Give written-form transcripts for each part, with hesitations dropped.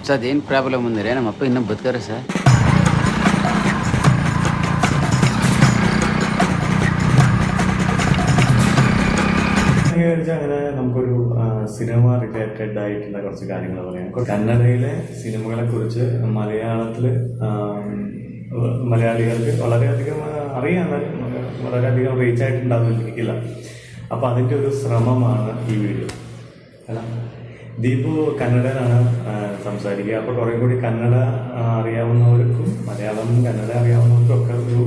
Sir అదేం problem ఉంది రే ನಮ್ಮ ಅಪ್ಪ ಇನ್ನೂ ಬದುಕಾರೆ ಸರ್ അങ്ങനെ നമുക്കൊരു സിനിമ റിലേറ്റഡ് ആയിട്ടുള്ള കുറച്ച് കാര്യങ്ങൾ പറയാം. കന്നഡയിലെ സിനിമകളെ കുറിച്ച് മലയാളികൾക്ക് വളരെയധികം അറിയാം, വളരെയധികം റീച്ച് ആയിട്ടുണ്ടാവില്ല. അപ്പോൾ അതിൻ്റെ ഒരു ശ്രമമാണ് ഈ വീഡിയോ. അല്ല, ദീപു കന്നഡയിലാണ് സംസാരിക്കുക. അപ്പോൾ കുറേ കൂടി കന്നഡ അറിയാവുന്നവർക്കും മലയാളം കന്നഡ അറിയാവുന്നവർക്കും ഒക്കെ ഒരു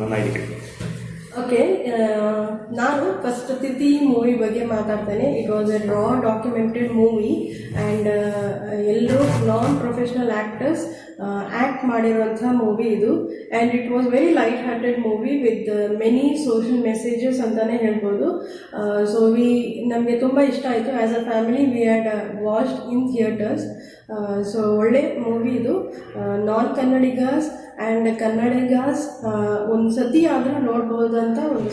നന്നായിരിക്കും. ಓಕೆ, ನಾನು ಫಸ್ಟ್ ತಿಥಿ ಮೂವಿ ಬಗ್ಗೆ ಮಾತಾಡ್ತೇನೆ. It was A Ra documented movie and ಎಲ್ಲರೂ ನಾನ್ ಪ್ರೊಫೆಷನಲ್ ಆ್ಯಕ್ಟರ್ಸ್ ಆ್ಯಕ್ಟ್ ಮಾಡಿರುವಂಥ ಮೂವಿ ಇದು. And it was very light hearted movie with many social messages ಅಂತಲೇ ಹೇಳ್ಬೋದು. ಸೊ ನಮಗೆ ತುಂಬ ಇಷ್ಟ ಆಯಿತು. As a family we had watched in theatres. So ಒಳ್ಳೆ ಮೂವಿ ಇದು. ನಾನ್ ಕನ್ನಡಿಗಾಸ್ ಆ್ಯಂಡ್ ಕನ್ನಡಿಗಾಸ್ ಒಂದು ಸತಿ ಆದರೂ ನೋಡ್ಬೋದಂತ ಒಂದು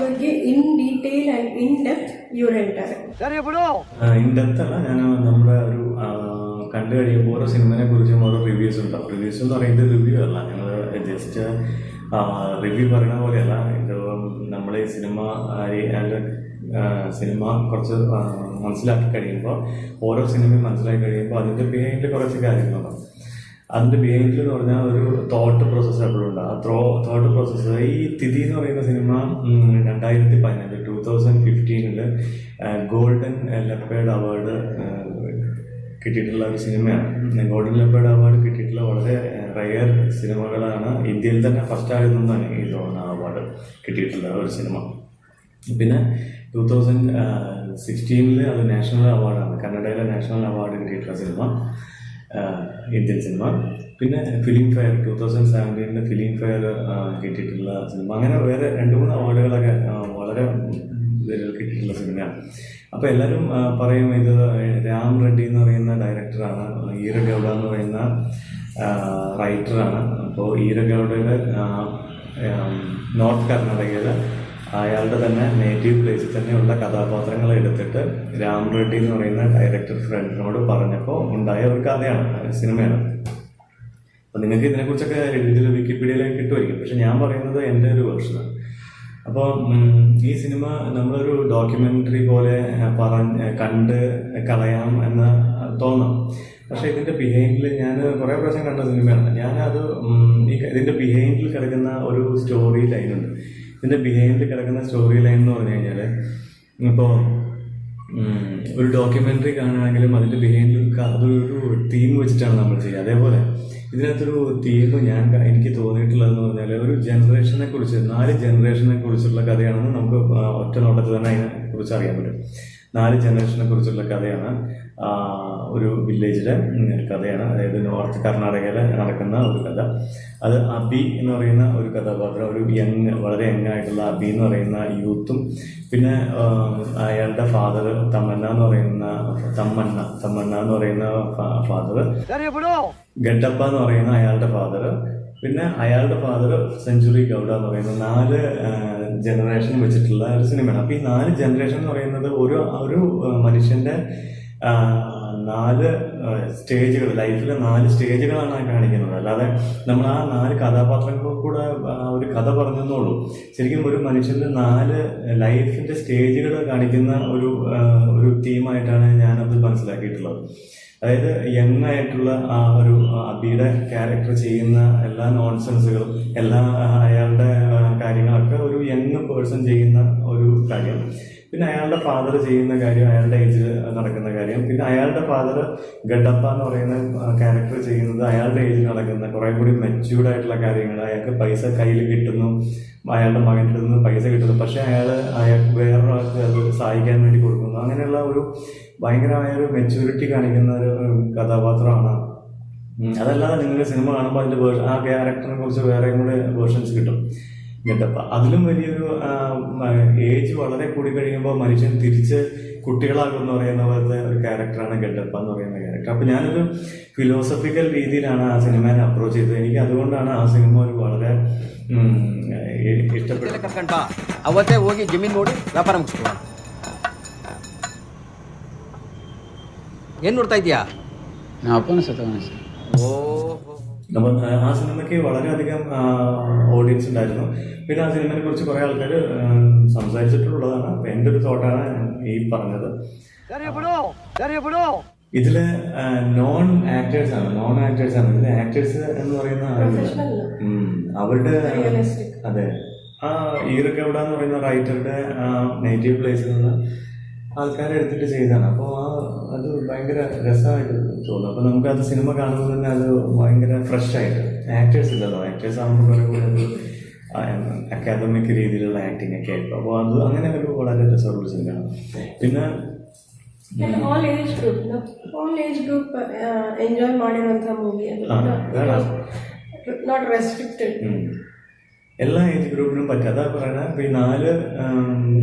ಬಗ್ಗೆ in detail and in depth ಇವ್ರು ಹೇಳ್ತಾರೆ. ഇൻ ഡെപ്ത് അല്ല, ഞാൻ നമ്മുടെ ഒരു കണ്ടു കഴിയുമ്പോൾ ഓരോ സിനിമയെ കുറിച്ചും ഓരോ റിവ്യൂസ് ഉണ്ടാവും. റിവ്യൂസ് എന്ന് പറയുന്നത് റിവ്യൂ അല്ല, ഞങ്ങൾ ജസ്റ്റ് റിവ്യൂ പറയുന്ന പോലെയല്ല. ഇത് നമ്മൾ ഈ സിനിമ കുറച്ച് മനസ്സിലാക്കി കഴിയുമ്പോൾ, ഓരോ സിനിമയും മനസ്സിലാക്കി കഴിയുമ്പോൾ അതിൻ്റെ ബിഹൈൻഡിൽ കുറച്ച് കാര്യങ്ങളുണ്ടാവും. അതിൻ്റെ ബിഹൈൻഡിൽ എന്ന് പറഞ്ഞാൽ ഒരു തോട്ട് പ്രോസസ്സ് എപ്പോഴും ഉണ്ട്. ആ തോട്ട് പ്രോസസ്സ് ഈ തിഥി എന്ന് പറയുന്ന സിനിമ 2015 2015 ഗോൾഡൻ ലെപ്പേർഡ് അവാർഡ് കിട്ടിയിട്ടുള്ള ഒരു സിനിമയാണ്. ഗോൾഡൻ ലെപ്പേർഡ് അവാർഡ് കിട്ടിയിട്ടുള്ള വളരെ റയർ സിനിമകളാണ്. ഇന്ത്യയിൽ തന്നെ ഫസ്റ്റ് ആയിരുന്നാണ് ഈ അവാർഡ് കിട്ടിയിട്ടുള്ള ഒരു സിനിമ. പിന്നെ 2016 അത് നാഷണൽ അവാർഡാണ്, കന്നഡയിലെ നാഷണൽ അവാർഡ് കിട്ടിയിട്ടുള്ള സിനിമ, ഇന്ത്യൻ സിനിമ. പിന്നെ ഫിലിം ഫെയർ 2017 ഫിലിം ഫെയർ കിട്ടിയിട്ടുള്ള സിനിമ. അങ്ങനെ വേറെ 2-3 അവാർഡുകളൊക്കെ വളരെ കിട്ടിയിട്ടുള്ള സിനിമയാണ്. അപ്പോൾ എല്ലാവരും പറയും ഇത് രാം റെഡ്ഡി എന്ന് പറയുന്ന ഡയറക്ടറാണ്, ഈരഗൗഡ എന്ന് പറയുന്ന റൈറ്ററാണ്. അപ്പോൾ ഈരഗൗഡയുടെ നോർത്ത് കർണാടകയിൽ അയാളുടെ തന്നെ നേറ്റീവ് പ്ലേസിൽ തന്നെയുള്ള കഥാപാത്രങ്ങൾ എടുത്തിട്ട് രാം റെഡ്ഡി എന്ന് പറയുന്ന ഡയറക്ടർ ഫ്രണ്ടിനോട് പറഞ്ഞപ്പോൾ ഉണ്ടായ ഒരു കഥയാണ്, സിനിമയാണ്. അപ്പം നിങ്ങൾക്ക് ഇതിനെക്കുറിച്ചൊക്കെ ഇതിൽ വിക്കിപീഡിയയിലേക്ക് കിട്ടുമായിരിക്കും. പക്ഷെ ഞാൻ പറയുന്നത് എൻ്റെ ഒരു വേർഷനാണ്. അപ്പോൾ ഈ സിനിമ നമ്മളൊരു ഡോക്യുമെൻ്ററി പോലെ കണ്ട് കളയാം എന്ന് തോന്നാം. പക്ഷേ ഇതിൻ്റെ ബിഹൈൻഡിൽ ഞാൻ കുറേ പ്രാവശ്യം കണ്ട സിനിമയാണ്. ഞാനത് ഇതിൻ്റെ ബിഹൈൻഡിൽ കിടക്കുന്ന ഒരു സ്റ്റോറി ലൈനുണ്ട്. ഇതിൻ്റെ ബിഹൈൻഡിൽ കിടക്കുന്ന സ്റ്റോറി ലൈൻ എന്ന് പറഞ്ഞു കഴിഞ്ഞാൽ, ഇപ്പോൾ ഒരു ഡോക്യുമെൻ്ററി കാണുകയാണെങ്കിലും അതിൻ്റെ ബിഹൈൻഡിൽ അതൊരു തീം വെച്ചിട്ടാണ് നമ്മൾ ചെയ്യുക. അതേപോലെ ഇതിനകത്തൊരു തീം എനിക്ക് തോന്നിയിട്ടുള്ളതെന്ന് പറഞ്ഞാൽ ഒരു ജനറേഷനെ കുറിച്ച്, 4 ജനറേഷനെ കുറിച്ചുള്ള കഥയാണെന്ന് നമുക്ക് ഒറ്റ നോട്ടത്തിൽ തന്നെ അതിനെക്കുറിച്ച് അറിയാൻ പറ്റും. 4 ജനറേഷനെ കുറിച്ചുള്ള കഥയാണ്. ഒരു വില്ലേജിലെ കഥയാണ്, അതായത് നോർത്ത് കർണാടകയിൽ നടക്കുന്ന ഒരു കഥ. അത് അബി എന്ന് പറയുന്ന ഒരു കഥാപാത്രം, ഒരു വളരെ യങ് ആയിട്ടുള്ള അബി എന്ന് പറയുന്ന യൂത്തും, പിന്നെ അയാളുടെ ഫാദർ തമ്മന്ന എന്ന് പറയുന്ന ഫാദർ, ഗഡപ്പ എന്ന് പറയുന്ന അയാളുടെ ഫാദർ, പിന്നെ അയാളുടെ ഫാദർ സെഞ്ചുറി ഗൗഡ എന്ന് പറയുന്ന 4 ജനറേഷൻ വെച്ചിട്ടുള്ള ഒരു സിനിമയാണ്. അപ്പോൾ ഈ 4 ജനറേഷൻ എന്ന് പറയുന്നത് ഒരു മനുഷ്യൻ്റെ 4 സ്റ്റേജുകൾ, ലൈഫിലെ 4 സ്റ്റേജുകളാണ് കാണിക്കുന്നത്. അല്ലാതെ നമ്മൾ ആ 4 കഥാപാത്രങ്ങൾ കൂടെ ഒരു കഥ പറഞ്ഞെന്നുള്ളൂ. ശരിക്കും ഒരു മനുഷ്യൻ്റെ 4 ലൈഫിൻ്റെ സ്റ്റേജുകൾ കാണിക്കുന്ന ഒരു തീമായിട്ടാണ് ഞാനത് മനസ്സിലാക്കിയിട്ടുള്ളത്. അതായത് യങ് ആയിട്ടുള്ള ആ ഒരു അബിയുടെ ക്യാരക്ടർ ചെയ്യുന്ന എല്ലാ നോൺസെൻസുകളും, അയാളുടെ കാര്യങ്ങളൊക്കെ ഒരു യങ് പേഴ്സൺ ചെയ്യുന്ന ഒരു കാര്യം. പിന്നെ അയാളുടെ ഫാദർ ചെയ്യുന്ന കാര്യം, അയാളുടെ ഏജിൽ നടക്കുന്ന കാര്യം. പിന്നെ അയാളുടെ ഫാദർ ഗഡപ്പ എന്ന് പറയുന്ന ക്യാരക്ടർ ചെയ്യുന്നത് അയാളുടെ ഏജിൽ നടക്കുന്ന കുറേ കൂടി മെച്യൂർഡ് ആയിട്ടുള്ള കാര്യങ്ങൾ. അയാൾക്ക് പൈസ കയ്യിൽ കിട്ടുന്നു, അയാളുടെ മകൻ്റെ നിന്ന് പൈസ കിട്ടുന്നു, പക്ഷെ അയാൾക്ക് വേറൊരാൾക്ക് അത് സഹായിക്കാൻ വേണ്ടി കൊടുക്കുന്നു. അങ്ങനെയുള്ള ഒരു ഭയങ്കരമായ ഒരു മെച്യൂരിറ്റി കാണിക്കുന്ന ഒരു കഥാപാത്രമാണ്. അതല്ലാതെ നിങ്ങൾ സിനിമ കാണുമ്പോൾ അതിൻ്റെ ആ ക്യാരക്ടറിനെ കുറിച്ച് വേറെയും കൂടെ വേർഷൻസ് കിട്ടും. ഗഡപ്പ അതിലും വലിയൊരു ഏജ് വളരെ കൂടി കഴിയുമ്പോൾ മനുഷ്യൻ തിരിച്ച് കുട്ടികളാകും എന്ന് പറയുന്ന പോലത്തെ ഒരു ക്യാരക്ടറാണ് ഗഡ്ഡപ്പ എന്ന് പറയുന്ന ക്യാരക്ടർ. അപ്പൊ ഞാനൊരു ഫിലോസഫിക്കൽ രീതിയിലാണ് ആ സിനിമയെ അപ്രോച്ച് ചെയ്തത്. എനിക്ക് അതുകൊണ്ടാണ് ആ സിനിമ ഒരു വളരെ ഇഷ്ടപ്പെട്ടത്. ಅವತ್ತೇ ಹೋಗಿ ಜಮೀನ್ ನೋಡಿ ವ್ಯಾಪಾರ ಮುಗಿಸ್ಕೊಳ್ಳೋಣ. ಏನ್ ನೋಡ್ತಾ ಇದೀಯಾ? నా అప్పని సత్తాను సార్. അപ്പം ആ സിനിമയ്ക്ക് വളരെയധികം ഓഡിയൻസ് ഉണ്ടായിരുന്നു. പിന്നെ ആ സിനിമയെ കുറിച്ച് കുറെ ആൾക്കാർ സംസാരിച്ചിട്ടുള്ളതാണ്. അപ്പൊ എൻ്റെ ഒരു തോട്ടാണ് ഈ പറഞ്ഞത്. ഇതില് നോൺ ആക്ടേഴ്സ് ആണ്. ഇതിലെ ആക്ടേഴ്സ് എന്ന് പറയുന്ന അവരുടെ അതെ ആ ഈറക്കവിട എന്ന് പറയുന്ന റൈറ്ററുടെ നേറ്റീവ് പ്ലേസിൽ നിന്ന് ആൾക്കാരെ എടുത്തിട്ട് ചെയ്തതാണ്. അപ്പോൾ അത് ഭയങ്കര രസമായിട്ട് തോന്നും. അപ്പോൾ നമുക്കത് സിനിമ കാണുമ്പോൾ തന്നെ അത് ഭയങ്കര ഫ്രഷ് ആയിട്ട്. ആക്ടേഴ്സ് ഇല്ലല്ലോ, ആക്ടേഴ്സ് ആകുമ്പോൾ കുറെ കൂടെ ഒരു അക്കാദമിക് രീതിയിലുള്ള ആക്ടിങ് ഒക്കെ ആയിരിക്കും. അപ്പോൾ അത് അങ്ങനെ ഒരു വളരെ രസമുള്ള സിനിമയാണ്. പിന്നെ all age group enjoy ಮಾಡಿರುವಂತ ಮೂವಿ ಅದು. not restricted. എല്ലാ ഏജ് ഗ്രൂപ്പിനും പറ്റും. അതാ പറയുന്നത്. ഇപ്പൊ ഈ 4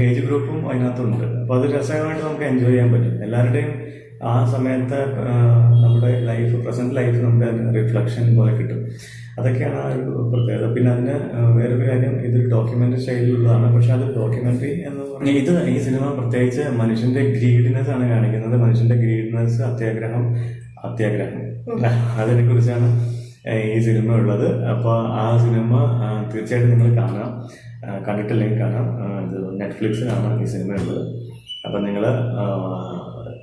ഏജ് ഗ്രൂപ്പും അതിനകത്തുണ്ട്. അപ്പൊ അത് രസമായിട്ട് നമുക്ക് എൻജോയ് ചെയ്യാൻ പറ്റും. എല്ലാവരുടെയും ആ സമയത്തെ നമ്മുടെ പ്രസന്റ് ലൈഫ് നമുക്ക് റിഫ്ലക്ഷൻ പോലെ കിട്ടും. അതൊക്കെയാണ് ആ ഒരു പ്രത്യേകത. പിന്നെ അതിന് വേറൊരു കാര്യം, ഇതൊരു ഡോക്യുമെന്ററി സ്റ്റൈലിലുള്ളതാണ്. പക്ഷെ അത് ഡോക്യുമെന്ററി എന്ന് പറഞ്ഞാൽ ഈ സിനിമ പ്രത്യേകിച്ച് മനുഷ്യന്റെ ഗ്രീഡിനെസ് ആണ് കാണിക്കുന്നത്. മനുഷ്യന്റെ ഗ്രീഡിനെസ്, അത്യാഗ്രഹം അതിനെ കുറിച്ചാണ് ഈ സിനിമ ഉള്ളത്. അപ്പോൾ ആ സിനിമ തീർച്ചയായിട്ടും നിങ്ങൾ കാണാം. കണ്ടിട്ടില്ലെങ്കിൽ കാണാം. ഇത് നെറ്റ്ഫ്ലിക്സിലാണ് ഈ സിനിമ ഉള്ളത്. അപ്പം നിങ്ങൾ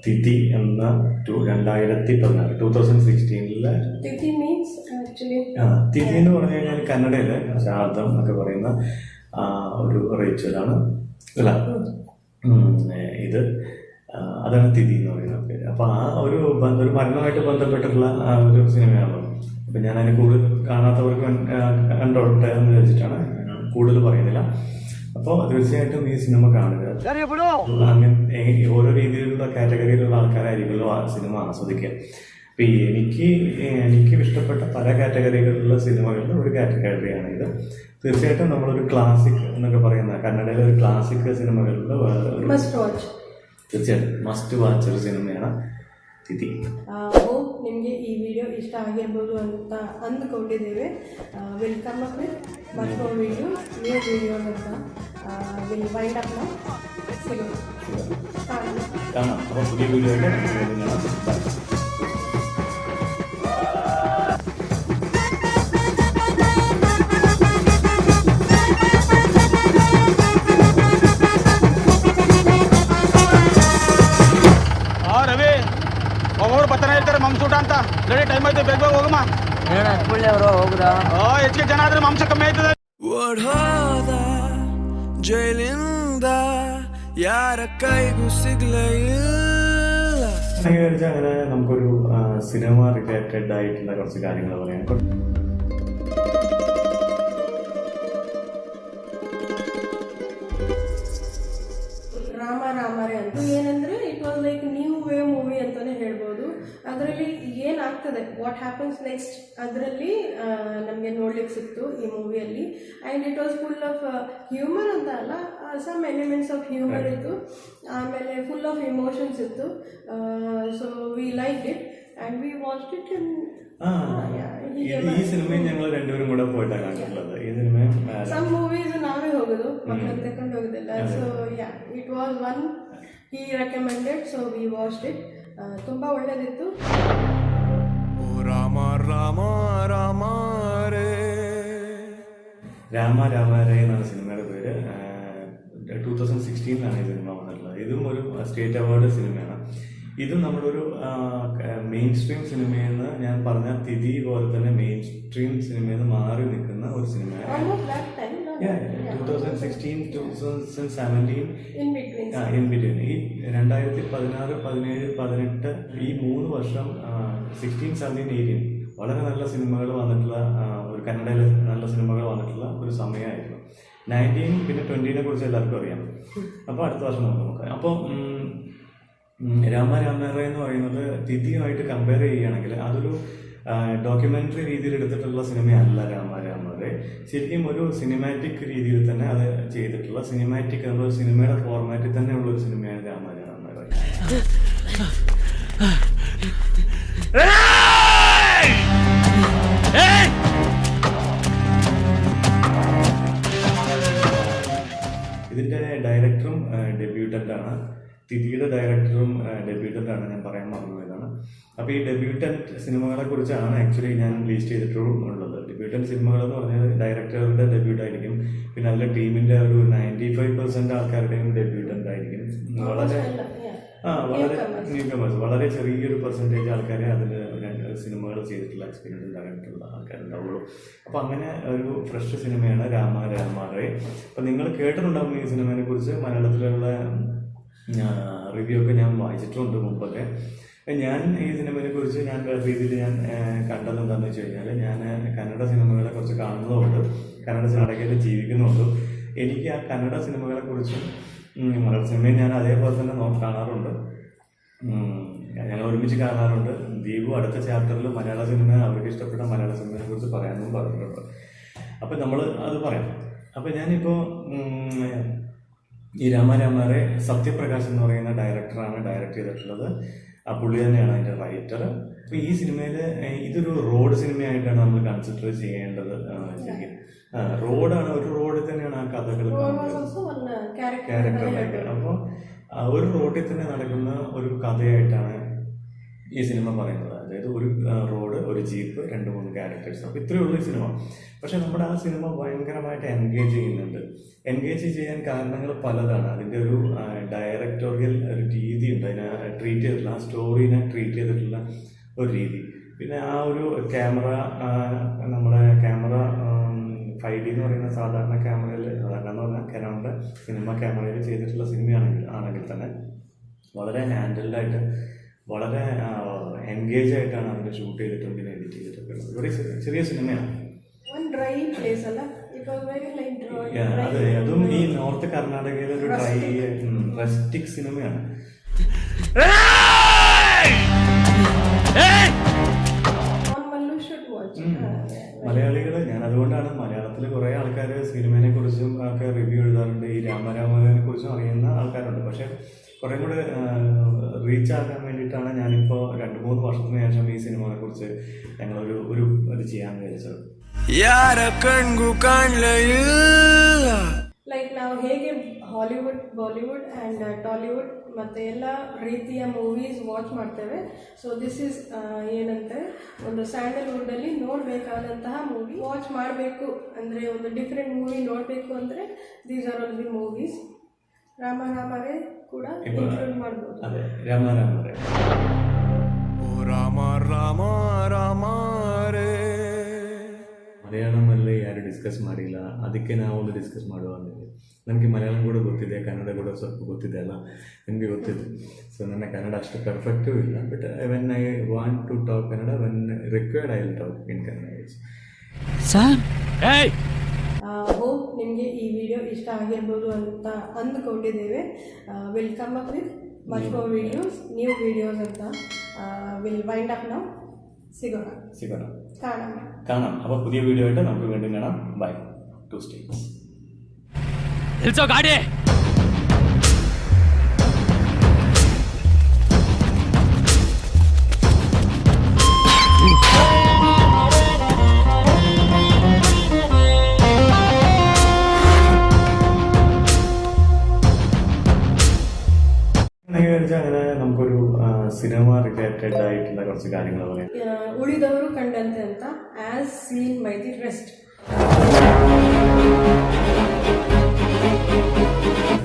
തിഥി എന്ന 2016 തിഥി എന്ന് പറഞ്ഞു കഴിഞ്ഞാൽ കന്നഡയില് ശ്രാദ്ധം എന്നൊക്കെ പറയുന്ന ഒരു റിച്വലാണ് അല്ല. ഇത് അതാണ് തിഥി എന്ന് പറയുന്ന പേര്. അപ്പൊ ആ ഒരു മരണമായിട്ട് ബന്ധപ്പെട്ടിട്ടുള്ള ഒരു സിനിമയാണ്. അപ്പൊ ഞാൻ അതിന് കൂടുതൽ കാണാത്തവർക്ക് കണ്ടോട്ടെ എന്ന് വിചാരിച്ചിട്ടാണ് കൂടുതൽ പറയുന്നില്ല. അപ്പോൾ തീർച്ചയായിട്ടും ഈ സിനിമ കാണുക. അങ്ങനെ ഓരോ രീതിയിലുള്ള കാറ്റഗറിയിലുള്ള ആൾക്കാരായിരിക്കുമല്ലോ ആ സിനിമ ആസ്വദിക്കുക. അപ്പൊ എനിക്ക് ഇഷ്ടപ്പെട്ട പല കാറ്റഗറികളിലുള്ള സിനിമകളിൽ ഒരു കാറ്റഗറിയാണ് ഇത്. തീർച്ചയായിട്ടും നമ്മളൊരു ക്ലാസിക് എന്നൊക്കെ പറയുന്ന കന്നഡയിലെ ഒരു ಕ್ಲಾಸಿಕ್ ಸಿನಿಮಾಗಳೆಲ್ಲ തീർച്ചയായിട്ടും ಮಸ್ಟ್ ವಾಚ್ ഒരു ಸಿನಿಮೆയാണ് ತಿಥಿ. ಹೋಪ್ ನಿಮಗೆ ಈ ವಿಡಿಯೋ ಇಷ್ಟ ಆಗಿರ್ಬೋದು ಅಂತ ಅಂದ್ಕೊಂಡಿದ್ದೇವೆ. Will come up with much more video, new videos ಅಂತ ವಿಲ್ ವೈಂಡ್ ಅಪ್ ನೌ. ಸಿಗೋಣ, കാണാം. അപ്പോൾ പുതിയ വീഡിയോ ആയിട്ട് ബൈ. ಬರ್ತಾನೆ ಹೇಳ್ತಾರೆ ಮಾಂಸೂಟ ಅಂತ. ರೆಡಿ ಟೈಮ್ ಆಯ್ತು, ಬೇಗ ಹೋಗಮ್ಮ. ಅವರು ಹೋಗುದಾ? ಹೆಚ್ಚಿಗೆ ಜನ ಆದ್ರೆ ಮಾಂಸ ಕಮ್ಮಿ ಆಯ್ತದೆ. ಓಡೋದ ಜೈಲಿಂದ ಯಾರ ಕೈಗೂ ಸಿಗ್ಲೇ ಇಲ್ಲ. അങ്ങനെ നമുക്കൊരു സിനിമ റിലേറ്റഡ് ആയിട്ടുള്ള കുറച്ച് കാര്യങ്ങൾ പറയാം. ರಾಮರೇ ಅಂತ ಏನಂದ್ರೆ it was like new way movie ಅಂತಾನೆ ಹೇಳ್ಬೋದು. ಅದರಲ್ಲಿ ಏನಾಗ್ತದೆ, ವಾಟ್ ಹ್ಯಾಪನ್ಸ್ ನೆಕ್ಸ್ಟ್ ಅದರಲ್ಲಿ ನಮಗೆ ನೋಡ್ಲಿಕ್ಕೆ ಸಿಕ್ತು ಈ ಮೂವಿಯಲ್ಲಿ. And it was full of humour ಅಂತ ಅಲ್ಲ, ಸಮ್ ಎಲಿಮೆಂಟ್ಸ್ ಆಫ್ ಹ್ಯೂಮರ್ ಇತ್ತು, ಆಮೇಲೆ ಫುಲ್ ಆಫ್ ಇಮೋಷನ್ಸ್ ಇತ್ತು. So we like it and we watched it. ഈ സിനിമയും ഞങ്ങൾ രണ്ടുപേരും കൂടെ പോയിട്ടാണ് കണ്ടിട്ടുള്ളത്. ഈ സിനിമയും some movies ನಾವೇ ಹೋಗೋದು, ಮಕ್ಕಳನ್ನ ತಕೊಂಡು ಹೋಗೋದಿಲ್ಲ. So yeah, it was one he recommended, so we watched it. ತುಂಬಾ ಒಳ್ಳೆದಿತ್ತು. ಓ ರಾಮ ರಾಮ ರಾಮ ರೇ രാമ രേ എന്നാണ് സിനിമയുടെ പേര്. 2016 ഈ സിനിമ വന്നിട്ടുള്ളത്. ഇതും ഒരു സ്റ്റേറ്റ് അവാർഡ് സിനിമയാണ്. ഇതും നമ്മളൊരു മെയിൻ സ്ട്രീം സിനിമയെന്ന് ഞാൻ പറഞ്ഞ തിഥി പോലെ തന്നെ മെയിൻ സ്ട്രീം സിനിമയിൽ നിന്ന് മാറി നിൽക്കുന്ന ഒരു സിനിമയാണ്. 2016, 2017 in between. ഈ 2016, 17, 18 ഈ 3 വർഷം 16, 17, 18 വളരെ നല്ല സിനിമകൾ വന്നിട്ടുള്ള ഒരു കന്നഡയിൽ നല്ല സിനിമകൾ വന്നിട്ടുള്ള ഒരു സമയമായിരുന്നു. 19 പിന്നെ 20നെ കുറിച്ച് എല്ലാവർക്കും അറിയാം. അപ്പോൾ അടുത്ത വർഷം നോക്കാം. അപ്പോൾ രാമ രേ എന്ന് പറയുന്നത് തിഥിയുമായിട്ട് കമ്പയർ ചെയ്യുകയാണെങ്കിൽ അതൊരു ഡോക്യുമെന്ററി രീതിയിൽ എടുത്തിട്ടുള്ള സിനിമയല്ല രാമ രേ. ശരിക്കും ഒരു സിനിമാറ്റിക് രീതിയിൽ തന്നെ അത് ചെയ്തിട്ടുള്ള സിനിമാറ്റിക് എന്ന സിനിമയുടെ ഫോർമാറ്റിൽ തന്നെയുള്ള ഒരു സിനിമയാണ് രാമ രേ. ഇതിൻ്റെ ഡയറക്ടറും ഡെബ്യൂട്ടൻ്റാണ്. തിഥിയുടെ ഡയറക്ടറും ഡെബ്യൂട്ടൻ്റാണ്, ഞാൻ പറയാൻ മറന്നുപോയതാണ്. അപ്പോൾ ഈ ഡെബ്യൂട്ടൻറ്റ് സിനിമകളെ കുറിച്ചാണ് ആക്ച്വലി ഞാൻ ലിസ്റ്റ് ചെയ്തിട്ടുള്ളത്. ഡെബ്യൂട്ടൻറ്റ് സിനിമകൾ എന്ന് പറഞ്ഞാൽ ഡയറക്ടറുടെ ഡെബ്യൂട്ട് ആയിരിക്കും, പിന്നെ അതിലെ ടീമിൻ്റെ ഒരു 95% ആൾക്കാരുടെയും ഡെബ്യൂട്ടൻ്റ് ആയിരിക്കും. വളരെ ന്യൂകമേഴ്സ്, വളരെ ചെറിയൊരു പെർസെൻറ്റേജ് ആൾക്കാരെ അതിൽ സിനിമകൾ ചെയ്തിട്ടുള്ള എക്സ്പീരിയൻസ് ഉണ്ടായിട്ടുള്ള ആൾക്കാരുണ്ടാവുള്ളൂ. അപ്പോൾ അങ്ങനെ ഒരു ഫ്രഷ് സിനിമയാണ് രാമാരേ. അപ്പോൾ നിങ്ങൾ കേട്ടിട്ടുണ്ടാകും ഈ സിനിമയെ കുറിച്ച്. മലയാളത്തിലുള്ള റിവ്യൂ ഒക്കെ ഞാൻ വായിച്ചിട്ടുണ്ട് മുമ്പൊക്കെ. ഞാൻ ഈ സിനിമയെ കുറിച്ച് ഞാൻ വേറെ രീതിയിൽ ഞാൻ കണ്ടത് എന്താണെന്ന് വെച്ച് കഴിഞ്ഞാൽ, ഞാൻ കന്നഡ സിനിമകളെ കുറിച്ച് കാണുന്നതുകൊണ്ട്, കന്നഡ സിനിമയിൽ ജീവിക്കുന്നുണ്ട്. എനിക്ക് ആ കന്നഡ സിനിമകളെ കുറിച്ചും മലയാള സിനിമയും ഞാൻ അതേപോലെ തന്നെ കാണാറുണ്ട്. ഞങ്ങൾ ഒരുമിച്ച് കാണാറുണ്ട്. ദീപു അടുത്ത ചാപ്റ്ററിൽ മലയാള സിനിമ, അവർക്ക് ഇഷ്ടപ്പെട്ട മലയാള സിനിമയെ കുറിച്ച് പറയാമെന്നും പറഞ്ഞിട്ടുണ്ട്. അപ്പം നമ്മൾ അത് പറയാം. അപ്പം ഞാനിപ്പോൾ ഈ രാമാരേ സത്യപ്രകാശ് എന്ന് പറയുന്ന ഡയറക്ടറാണ് ഡയറക്റ്റ് ചെയ്തിട്ടുള്ളത്. ആ പുള്ളി തന്നെയാണ് അതിൻ്റെ റൈറ്റർ. അപ്പോൾ ഈ സിനിമയിൽ ഇതൊരു റോഡ് സിനിമയായിട്ടാണ് നമ്മൾ കൺസിഡർ ചെയ്യേണ്ടത്. ശരിക്കും റോഡാണ്, ഒരു റോഡിൽ തന്നെയാണ് ആ കഥകൾ ക്യാരക്ടറായിട്ട്. അപ്പോൾ ഒരു റോഡിൽ തന്നെ നടക്കുന്ന ഒരു കഥയായിട്ടാണ് ഈ സിനിമ പറയുന്നത്. അതായത് ഒരു റോഡ്, ഒരു ജീപ്പ്, 2-3 ക്യാരക്ടേഴ്സ്. അപ്പോൾ ഇത്രയേ ഉള്ളൂ ഈ സിനിമ. പക്ഷെ നമ്മുടെ ആ സിനിമ ഭയങ്കരമായിട്ട് എൻഗേജ് ചെയ്യുന്നുണ്ട്. എൻഗേജ് ചെയ്യാൻ കാരണങ്ങൾ പലതാണ്. അതിൻ്റെ ഒരു ഡയറക്ടോറിയൽ ഒരു രീതിയുണ്ട്, അതിനെ ട്രീറ്റ് ചെയ്തിട്ടുള്ള, ആ സ്റ്റോറീനെ ട്രീറ്റ് ചെയ്തിട്ടുള്ള ഒരു രീതി. പിന്നെ ആ ഒരു ക്യാമറ, നമ്മുടെ ക്യാമറ 5D എന്ന് പറയുന്ന സാധാരണ ക്യാമറയിൽ, സാധാരണ എന്ന് പറഞ്ഞാൽ കനോണിൻ്റെ സിനിമ ക്യാമറയിൽ ചെയ്തിട്ടുള്ള സിനിമയാണെങ്കിൽ തന്നെ വളരെ ഹാൻഡിൽഡായിട്ട്, വളരെ എൻഗേജ് ആയിട്ടാണ് അതിനെ ഷൂട്ട് ചെയ്തിട്ടും പിന്നെ എഡിറ്റ് ചെയ്തിട്ടൊക്കെ ഉള്ളത്. ഒരു ചെറിയ സിനിമയാണ്. അതെ, അതും ഈ നോർത്ത് കർണാടകയിലെ ഒരു ഡ്രൈ റസ്റ്റിക് സിനിമയാണ്. മലയാളികൾ, ഞാൻ അതുകൊണ്ടാണ് മലയാളത്തിൽ കുറേ ആൾക്കാർ സിനിമയെ കുറിച്ചും ഒക്കെ റിവ്യൂ എഴുതാറുണ്ട്. ഈ രാമാരേ കുറിച്ചും അറിയുന്ന ആൾക്കാരുണ്ട്. പക്ഷെ കുറേ കൂടെ റീച്ച് ആക്കാൻ വേണ്ടിയിട്ടാണ് ഞാനിപ്പോൾ 2-3 വർഷത്തിന് ശേഷം ഈ സിനിമയെ കുറിച്ച് ഞങ്ങളൊരു ഇത് ചെയ്യാമെന്ന് വിചാരിച്ചത്. ಲೈಕ್ ನಾವು ಹೇಗೆ ಹಾಲಿವುಡ್, ಬಾಲಿವುಡ್ ಆ್ಯಂಡ್ ಟಾಲಿವುಡ್ ಮತ್ತು ಎಲ್ಲ ರೀತಿಯ ಮೂವೀಸ್ ವಾಚ್ ಮಾಡ್ತೇವೆ. ಸೊ ದಿಸ್ ಈಸ್ ಏನಂತೆ, ಒಂದು ಸ್ಯಾಂಡಲ್ವುಡ್ಡಲ್ಲಿ ನೋಡಬೇಕಾದಂತಹ ಮೂವಿ ವಾಚ್ ಮಾಡಬೇಕು ಅಂದರೆ, ಒಂದು ಡಿಫ್ರೆಂಟ್ ಮೂವಿ ನೋಡಬೇಕು ಅಂದರೆ these are all the movies. ರಾಮಾರೇ ಕೂಡ ಇನ್ಕ್ಲೂಡ್ ಮಾಡ್ಬೋದು. ಅದೇ ರಾಮಾರೇ. ಮಲಯಾಳಮಲ್ಲಿ ಯಾರು ಡಿಸ್ಕಸ್ ಮಾಡಿಲ್ಲ, ಅದಕ್ಕೆ ನಾವೊಂದು ಡಿಸ್ಕಸ್ ಮಾಡುವ ಅಂದಿದೆ. ನನಗೆ ಮಲಯಾಳಂ ಕೂಡ ಗೊತ್ತಿದೆ, ಕನ್ನಡ ಕೂಡ ಸ್ವಲ್ಪ ಗೊತ್ತಿದೆ ಅಲ್ಲ, ನನಗೆ ಗೊತ್ತಿದೆ. ಸೊ ನನ್ನ ಕನ್ನಡ ಅಷ್ಟು ಪರ್ಫೆಕ್ಟೂ ಇಲ್ಲ. But when I want to talk Kannada, when required I will talk in Kannada. Hope ನಿಮಗೆ ಈ ವಿಡಿಯೋ ಇಷ್ಟ ಆಗಿರ್ಬೋದು ಅಂತ ಅಂದ್ಕೊಂಡಿದ್ದೇವೆ. Will come up with much more videos, new videos ಅಂತ. Will wind up now. സിഗോണ കാണാം. അപ്പോൾ പുതിയ വീഡിയോ ആയിട്ട് നമുക്ക് വീണ്ടും കാണാം. ബൈ. 2 states. गाड़ी അങ്ങനെ നമുക്കൊരു സിനിമ റിലേറ്റഡ് ആയിട്ടുള്ള കുറച്ച് കാര്യങ്ങൾ പറയാം. ಉಳಿದವರು ಕಂಡಂತೆ ಅಂತ, as seen by the rest.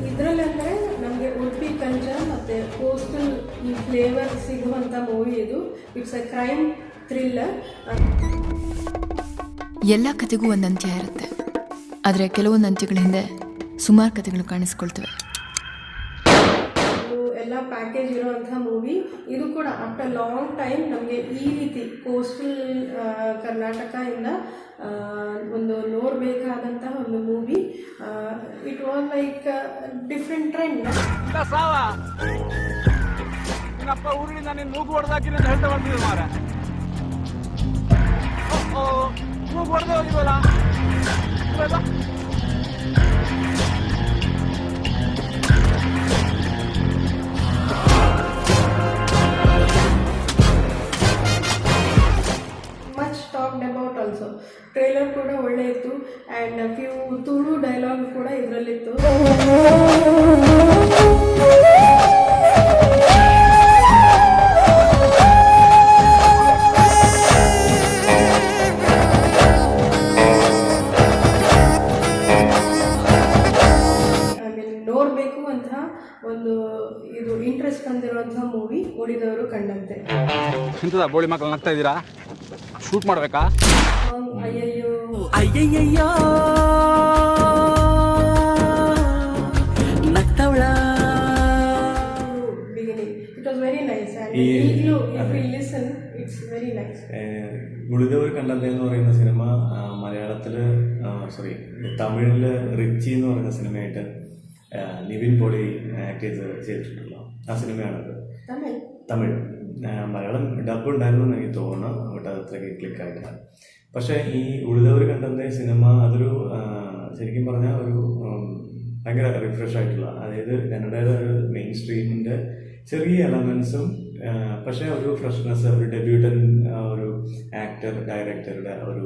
ಇದರಲ್ಲಿ ಅಂದರೆ ನಮಗೆ ಉಡುಪಿ ಕಲ್ಚರ್ ಮತ್ತು ಕೋಸ್ಟಲ್ ಫ್ಲೇವರ್ ಸಿಗುವಂಥ ಮೂವಿ ಇದು. It's a crime thriller. ಎಲ್ಲ ಕಥೆಗೂ ಒಂದು ಅಂತ್ಯ ಇರುತ್ತೆ, ಆದರೆ ಕೆಲವೊಂದು ಅಂತ್ಯಗಳ ಹಿಂದೆ ಸುಮಾರು ಕಥೆಗಳು ಕಾಣಿಸ್ಕೊಳ್ತವೆ. ಎಲ್ಲ ಪ್ಯಾಕೇಜ್ ಇರುವಂಥ ಮೂವಿ ಇದು ಕೂಡ. ಆಫ್ಟರ್ ಲಾಂಗ್ ಟೈಮ್ ನಮಗೆ ಈ ರೀತಿ ಕೋಸ್ಟಲ್ ಕರ್ನಾಟಕದಿಂದ ಒಂದು ನೋಡಬೇಕಾದಂತಹ ಒಂದು movie. It was like different trend. ನಿನ್ನಪ್ಪ ಊರಿನಿಂದ ನೀನು ಮೂಗು ಹೊಡೆದಾಕಿನ ಹೇಳ್ತಾ ಬಂದಿದ್ದೆ ಮಾರ. ಮೂಗು ಹೊಡೆದೇ ಹೋಗಿವಲ್ಲ. ಆ್ಯಂಡ್ ಫ್ಯೂ ತುಳು ಡೈಲಾಗ್ ಕೂಡ ಇದರಲ್ಲಿತ್ತು. ನೋಡಬೇಕು ಅಂತ ಒಂದು ಇದು ಇಂಟ್ರೆಸ್ಟ್ ಬಂದಿರುವಂತಹ ಮೂವಿ ಉಳಿದವರು ಕಂಡಂತೆ. ಇಂಥದ ಬೋಳಿ ಮಕ್ಕಳು ನಗ್ತಾ ಇದ್ದೀರಾ? ಶೂಟ್ ಮಾಡಬೇಕಾ? ಅಯ್ಯಯ್ಯೋ ಅಯ್ಯಯ್ಯಯ್ಯೋ ನಗ್ತವಳ beginning it was very nice and ಈಗಲೂ if we listen it's very nice. ഉളിതവർ കണ്ടത് എന്ന് പറയുന്ന സിനിമ മലയാളത്തിൽ തമിഴിൽ റിച്ചി എന്ന് പറയുന്ന സിനിമയായിട്ട് നിവിൻ പോളി ആക്ട് ചെയ്തിട്ടുള്ള ആ സിനിമയാണത്. തമിഴ് മലയാളം ഡബ് ഉണ്ടായിരുന്നു എന്ന് എനിക്ക് തോന്നുന്നു, ബട്ട് അത് അത്രയ്ക്ക് ക്ലിക്കായിട്ടില്ല. പക്ഷേ ഈ ഉളിതവർ കണ്ടതിൻ്റെ സിനിമ അതൊരു ശരിക്കും പറഞ്ഞാൽ ഒരു ഭയങ്കര റിഫ്രഷ് ആയിട്ടുള്ള, അതായത് കന്നഡയുടെ ഒരു മെയിൻ സ്ട്രീമിൻ്റെ ചെറിയ എലമെൻസും പക്ഷേ ഒരു ഫ്രഷ്നെസ്, ഒരു ഡെബ്യൂട്ടൻ ഒരു ആക്ടർ ഡയറക്ടറുടെ ഒരു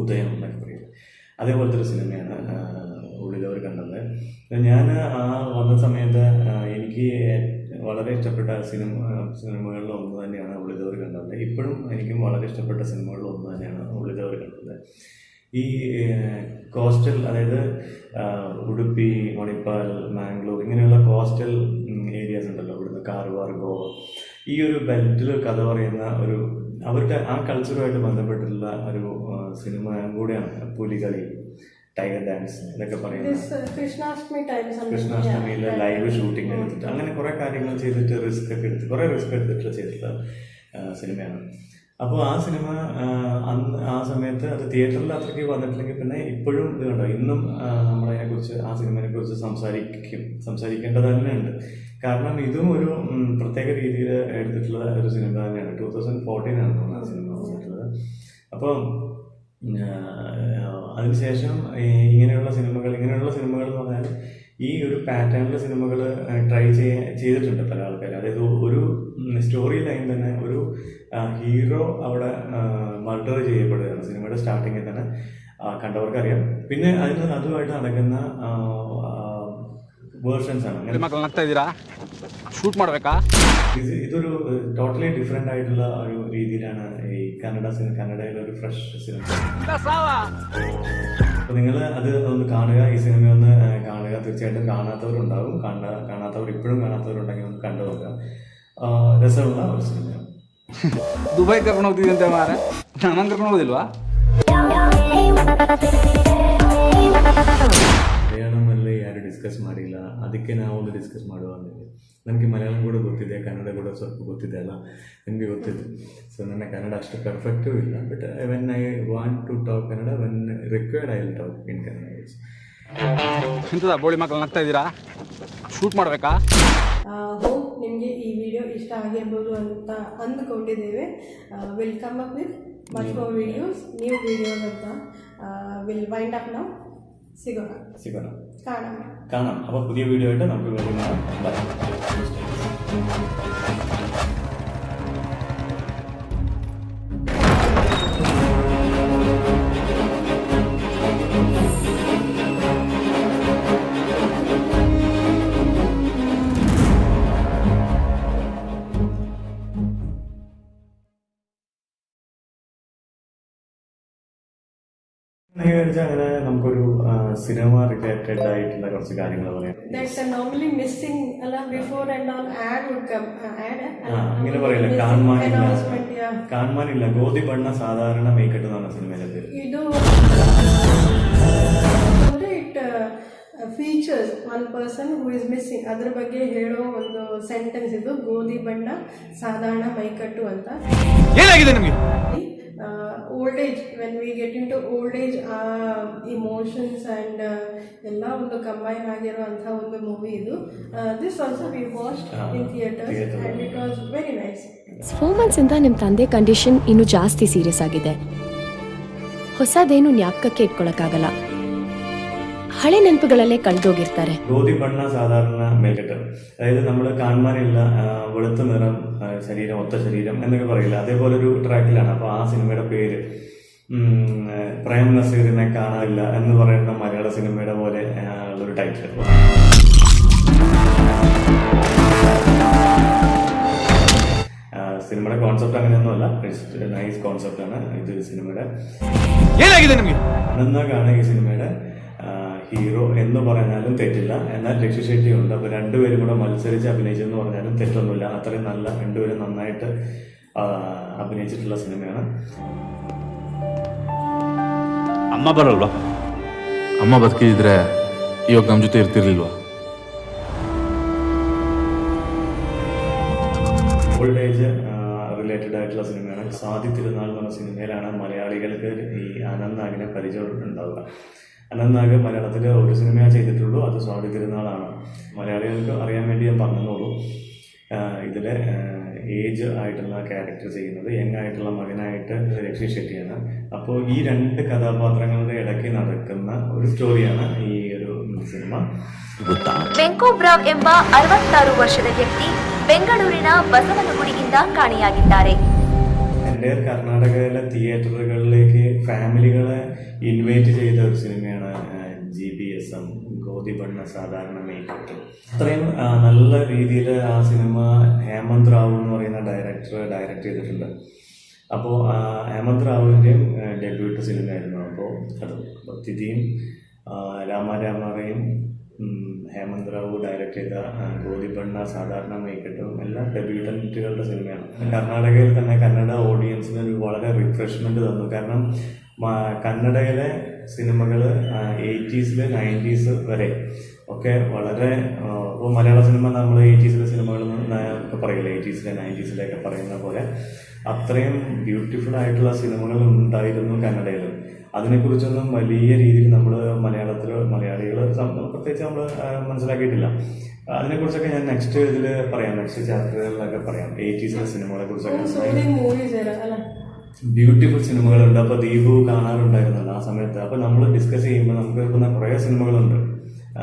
ഉദയം എന്നൊക്കെ പറയും. അതേപോലത്തെ ഒരു സിനിമയാണ് ഉള്ളിലവർ കണ്ടത്. ഞാൻ ആ വന്ന സമയത്ത് എനിക്ക് വളരെ ഇഷ്ടപ്പെട്ട സിനിമകളിൽ ഒന്ന് തന്നെയാണ് ഉള്ളിലവർ കണ്ടത്. ഇപ്പോഴും എനിക്കും വളരെ ഇഷ്ടപ്പെട്ട സിനിമകളിൽ ഒന്ന് തന്നെയാണ് ഉള്ളിലവർ കണ്ടത്. ഈ കോസ്റ്റൽ, അതായത് ഉടുപ്പി, മണിപ്പാൽ, മാംഗ്ലൂർ ഇങ്ങനെയുള്ള കോസ്റ്റൽ ഏരിയാസ് ഉണ്ടല്ലോ, ഇവിടുന്ന് കാർവാർ, ഗോവ, ഈ ഒരു ബെൽറ്റിൽ കഥ പറയുന്ന ഒരു അവരുടെ ആ കൾച്ചറുമായിട്ട് ബന്ധപ്പെട്ടിട്ടുള്ള ഒരു സിനിമ കൂടെയാണ് പുലികളി, ടൈഗർ ഡാൻസ് ഇതൊക്കെ പറയുന്നത്. കൃഷ്ണാഷ്ടമിയിലെ ലൈവ് ഷൂട്ടിംഗ് എടുത്തിട്ട് അങ്ങനെ കുറേ കാര്യങ്ങൾ ചെയ്തിട്ട് കുറേ റിസ്ക് എടുത്തിട്ട് ചെയ്തിട്ടുള്ള സിനിമയാണ്. അപ്പോൾ ആ സിനിമ അന്ന് ആ സമയത്ത് അത് തിയേറ്ററിൽ അത്രയ്ക്ക് വന്നിട്ടില്ലെങ്കിൽ പിന്നെ ഇപ്പോഴും ഇത് കണ്ടോ, ഇന്നും നമ്മളതിനെക്കുറിച്ച് ആ സിനിമയെക്കുറിച്ച് സംസാരിക്കേണ്ടത് തന്നെയുണ്ട്. കാരണം ഇതും ഒരു പ്രത്യേക രീതിയിൽ എടുത്തിട്ടുള്ള ഒരു സിനിമ തന്നെയാണ്. 2014 തോന്നുന്നു ആ സിനിമ വന്നിട്ടുള്ളത്. അപ്പോൾ അതിനുശേഷം ഇങ്ങനെയുള്ള സിനിമകൾ എന്ന് പറഞ്ഞാൽ ഈ ഒരു പാറ്റേണിലെ സിനിമകൾ ട്രൈ ചെയ്തിട്ടുണ്ട് പല ആൾക്കാർ. അതായത് ഒരു സ്റ്റോറി ലൈൻ തന്നെ ഒരു ഹീറോ അവിടെ മർഡർ ചെയ്യപ്പെടുകയാണ് സിനിമയുടെ സ്റ്റാർട്ടിങ്ങിൽ തന്നെ, കണ്ടവർക്കറിയാം. പിന്നെ അതുമായിട്ട് നടക്കുന്ന വേർഷൻസ് ആണ്. ഷൂട്ട് ಮಾಡಬೇಕಾ? ഇതൊരു ടോട്ടലി ഡിഫറെൻ്റ് ആയിട്ടുള്ള ഒരു രീതിയിലാണ് ഈ കന്നഡയിലെ ഒരു ഫ്രഷ് സിനിമ. അപ്പോൾ നിങ്ങൾ അത് ഒന്ന് കാണുക, ഈ സിനിമ ഒന്ന് കാണുക. തീർച്ചയായിട്ടും കാണാത്തവരുണ്ടാവും, കാണാത്തവർ ഇപ്പോഴും കാണാത്തവരുണ്ടെങ്കിൽ ഒന്ന് കണ്ടു നോക്കുക. രസമുള്ള ഒരു സിനിമയാണ്. ದುಬೈ ಕರ್ಕೊಂಡು ಹೋಗ್ತಿದ್ದಂತೆ ಮಾರ, ನಾನು ಕರ್ಕೊಂಡು ಹೋಗೋದಿಲ್ವಾ? ಮಲಯಾಳಮಲ್ಲಿ ಯಾರು ಡಿಸ್ಕಸ್ ಮಾಡಿಲ್ಲ, ಅದಕ್ಕೆ ನಾವೊಂದು ಡಿಸ್ಕಸ್ ಮಾಡುವ ಅಂದಿದ್ದೆ. ನನಗೆ ಮಲಯಾಳಂ ಕೂಡ ಗೊತ್ತಿದೆ, ಕನ್ನಡ ಕೂಡ ಸ್ವಲ್ಪ ಗೊತ್ತಿದೆ ಅಲ್ಲ, ನನಗೆ ಗೊತ್ತಿದೆ. ಸೊ ನನ್ನ ಕನ್ನಡ ಅಷ್ಟು ಪರ್ಫೆಕ್ಟೂ ಇಲ್ಲ, but when I want to talk Kannada, when required I will talk in Kannada. ಇಂಥದ ಬೋಳಿ ಮಕ್ಕಳು ನಗ್ತಾ ಇದ್ದೀರಾ? ಶೂಟ್ ಮಾಡಬೇಕಾ? ಹೋಪ್ ನಿಮಗೆ ಈ ವಿಡಿಯೋ ಇಷ್ಟ ಆಗಿರ್ಬೋದು ಅಂತ ಅಂದ್ಕೊಂಡಿದ್ದೇವೆ. Will come up with much more videos, new videos ಅಂತ. ವಿಲ್ ವೈಂಡ್ ಅಪ್ ನಾವು. സിഗോണ കാണാം. അപ്പോൾ പുതിയ വീഡിയോ ആയിട്ട് നമുക്ക് വരുന്നതാണ്. അങ്ങനെ നമുക്കൊരു സിനിമ റിലേറ്റഡ് ആയിട്ടുള്ള കുറച്ച് കാര്യങ്ങൾ പറയാം. അങ്ങനെ പറയില്ല, കാൺമാനില്ല. ഗോധി ബണ്ണ സാധാരണ മേക്കട്ട് എന്നാണ് സിനിമയിലെ പേര്. Features one person who is missing, ಅದ್ರ ಬಗ್ಗೆ ಹೇಳೋ ಒಂದು ಸೆಂಟೆನ್ಸ್ ಇದು, ಗೋಧಿ ಬಣ್ಣ ಸಾಧಾರಣ ಮೈಕಟ್ಟು ಅಂತ. ಏನಾಗಿದೆ ನಿಮಗೆ? Old age, when we get into old age, ಆ ಇಮೋಷನ್ಸ್ ಆ್ಯಂಡ್ ಎಲ್ಲ ಒಂದು ಕಂಬೈನ್ ಆಗಿರುವಂಥ ಒಂದು ಮೂವಿ ಇದು. This also we watched in theatres and it was very nice. 4 months ಇಂದ ನಿಮ್ಮ ತಂದೆ ಕಂಡೀಷನ್ ಇನ್ನೂ ಜಾಸ್ತಿ ಸೀರಿಯಸ್ ಆಗಿದೆ. ಹೊಸದೇನು ಜ್ಞಾಪಕಕ್ಕೆ ಇಟ್ಕೊಳಕ್ಕಾಗಲ್ಲ, ಹಳೆ ನೆನಪುಗಳಲ್ಲೇ ಕಳೆದೋಗಿರ್ತಾರೆ. ಗೋಧಿ ಬಣ್ಣ ಸಾಧಾರಣ ಮೇಲ್ಕೆട്ട്, അതായത് നമ്മൾ കാണാനില്ല, വെളുത്ത നിറം, ശരീരം, ഒത്ത ശരീരം എന്നൊക്കെ പറയില്ല, അതേപോലെ ഒരു ട്രാക്കിലാണ്. അപ്പോൾ ആ സിനിമയുടെ പേര് പ്രേം നസീറിനെ കാണാനില്ല എന്ന് പറയുന്ന മലയാള സിനിമയുടെ പോലെ ഉള്ളൊരു ടൈറ്റിൽ. സിനിമയുടെ കോൺസെപ്റ്റ് അങ്ങനെയൊന്നുമല്ല, നൈസ് കോൺസെപ്റ്റാണ് ഇത് സിനിമയുടെ. അനന്താഗാണ് ഈ സിനിമയുടെ ഹീറോ എന്ന് പറഞ്ഞാലും തെറ്റില്ല. എന്നാൽ രക്ഷി ഷെട്ടി ഉണ്ട്. അപ്പോൾ രണ്ടുപേരും കൂടെ മത്സരിച്ച് അഭിനയിച്ചെന്ന് പറഞ്ഞാലും തെറ്റൊന്നുമില്ല. അത്രയും നല്ല, രണ്ടുപേരും നന്നായിട്ട് ಅಭಿನಯಿಸಿದ ಸಿನಿಮೆയാണ്. ಅಮ್ಮ ಬರಲ್ವಾ? ಅಮ್ಮ ಬದುಕಿದ್ರೆ ಇವಾಗ ನಮ್ಮ ಜೊತೆ ಇರ್ತಿರ್ಲಿಲ್ವಾ? ഓൾഡ് ഏജ് റിലേറ്റഡ് ആയിട്ടുള്ള സിനിമയാണ്. സ്വാതി തിരുനാൾ എന്ന് പറഞ്ഞ സിനിമയിലാണ് മലയാളികൾക്ക് ഈ അനന്ത്നാഗിനെ പരിചയം ഉണ്ടാവുക. അനന്ത്നാഗ് മലയാളത്തിൽ ഒരു സിനിമയെ ചെയ്തിട്ടുള്ളൂ, അത് സ്വാതി തിരുനാളാണ്. മലയാളികൾക്ക് അറിയാൻ വേണ്ടി ഞാൻ പറഞ്ഞോളൂ. ഇതിൽ ഏജ് ആയിട്ടുള്ള ക്യാരക്ടർ ചെയ്യുന്നത് യങ് ആയിട്ടുള്ള മകനായിട്ട് രക്ഷി ഷെട്ടിയാണ്. അപ്പോൾ ഈ രണ്ട് കഥാപാത്രങ്ങളുടെ ഇടയ്ക്ക് നടക്കുന്ന ഒരു സ്റ്റോറിയാണ് ഈ ഒരു ಸಿನಿಮ. ವೆಂಕೋಬ್ರಾವ್ ಎಂಬ 66 ವರ್ಷದ ವ್ಯಕ್ತಿ ಬೆಂಗಳೂರಿನ ಬಸವನಗುಡಿಯಿಂದ ಕಾಣೆಯಾಗಿದ್ದಾರೆ. എൻ്റെ കർണാടകയിലെ തിയേറ്ററുകളിലേക്ക് ഫാമിലികളെ ഇൻവൈറ്റ് ചെയ്ത ഒരു സിനിമയാണ് GBSM, ഗോതി ബണ്ണ സാധാരണ മേക്കപ്പ്. അത്രയും നല്ല രീതിയിൽ ആ സിനിമ ഹേമന്ത് റാവു എന്ന് പറയുന്ന ഡയറക്റ്റ് ചെയ്തിട്ടുണ്ട്. അപ്പോൾ ഹേമന്ത് റാവുവിൻ്റെയും ഡെബ്യൂട്ട് സിനിമയായിരുന്നു. അപ്പോൾ അത് തിഥിയും രാമാരാമറയും ഹേമന്ത് റാവു ഡയറക്റ്റ് ചെയ്ത ഗോതി ബണ്ണ സാധാരണ മേക്കട്ടും എല്ലാം ഡെബ്യൂട്ടന്റുകളുടെ സിനിമയാണ്. കർണാടകയിൽ തന്നെ കന്നഡ ഓഡിയൻസിന് ഒരു വളരെ റിഫ്രഷ്മെൻറ്റ് തന്നു. കാരണം കന്നഡയിലെ സിനിമകൾ 80s 90s വരെ ഒക്കെ വളരെ, ഇപ്പോൾ മലയാള സിനിമ നമ്മൾ 80s സിനിമകൾ ഒക്കെ പറയില്ല, 80s 90s പറയുന്ന പോലെ അത്രയും ബ്യൂട്ടിഫുൾ ആയിട്ടുള്ള സിനിമകൾ ഉണ്ടായിരുന്നു കന്നഡയിൽ. അതിനെക്കുറിച്ചൊന്നും വലിയ രീതിയിൽ നമ്മൾ മലയാളികൾ പ്രത്യേകിച്ച് നമ്മൾ മനസ്സിലാക്കിയിട്ടില്ല. അതിനെക്കുറിച്ചൊക്കെ ഞാൻ നെക്സ്റ്റ് ഇതിൽ പറയാം, നെക്സ്റ്റ് ചാപ്റ്ററുകളിലൊക്കെ പറയാം. 80s സിനിമകളെ കുറിച്ചൊക്കെ ബ്യൂട്ടിഫുൾ സിനിമകളുണ്ട്. അപ്പോൾ ദീപു കാണാറുണ്ടായിരുന്നല്ലോ ആ സമയത്ത്. അപ്പോൾ നമ്മൾ ഡിസ്കസ് ചെയ്യുമ്പോൾ നമുക്ക് കിട്ടുന്ന കുറേ സിനിമകളുണ്ട്.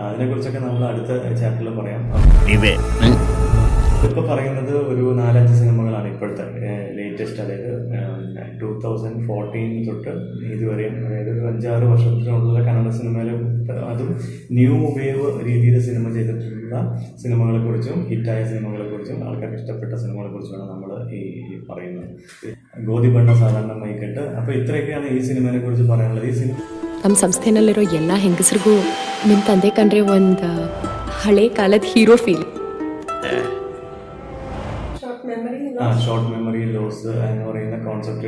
അതിനെക്കുറിച്ചൊക്കെ നമ്മൾ അടുത്ത ചാപ്റ്ററിൽ പറയാം. ഇപ്പോൾ പറയുന്നത് ഒരു 4-5 സിനിമകളാണ് ഇപ്പോഴത്തെ ലേറ്റസ്റ്റ്, അതായത് 2014 തൊട്ട് ഇതുവരെയും, അതായത് ഒരു 5-6 വർഷത്തിനുള്ള കന്നഡ സിനിമയിൽ, അതും ന്യൂ വേവ് രീതിയിൽ സിനിമ ചെയ്തിട്ടുള്ള സിനിമകളെക്കുറിച്ചും ഹിറ്റായ സിനിമകളെക്കുറിച്ചും ആൾക്കാർക്ക് ഇഷ്ടപ്പെട്ട സിനിമകളെക്കുറിച്ചുമാണ് നമ്മൾ ഈ പറയുന്നത്. ഗോതി ಬಣ್ಣ ಸಾಧಾರಣ ಮೈಕಟ್ಟು. അപ്പോൾ ഇത്രയൊക്കെയാണ് ಈ ಸಿನಿಮಾനെ കുറിച്ച് പറയാനുള്ളത്. ಈ ಸಿನಿಮಾ ನಮ್ಮ ಸಂಸ್ಥೆನಲ್ಲಿರೋ ಎಲ್ಲ ಹೆಂಗಸರಿಗೂ ನಿಮ್ಮ ತಂದೆ ಕಂಡ್ರೆ ಒಂದು ಹಳೆ ಕಾಲದ hero feel. Short memory loss എന്ന് പറയുന്ന കോൺസെപ്റ്റ്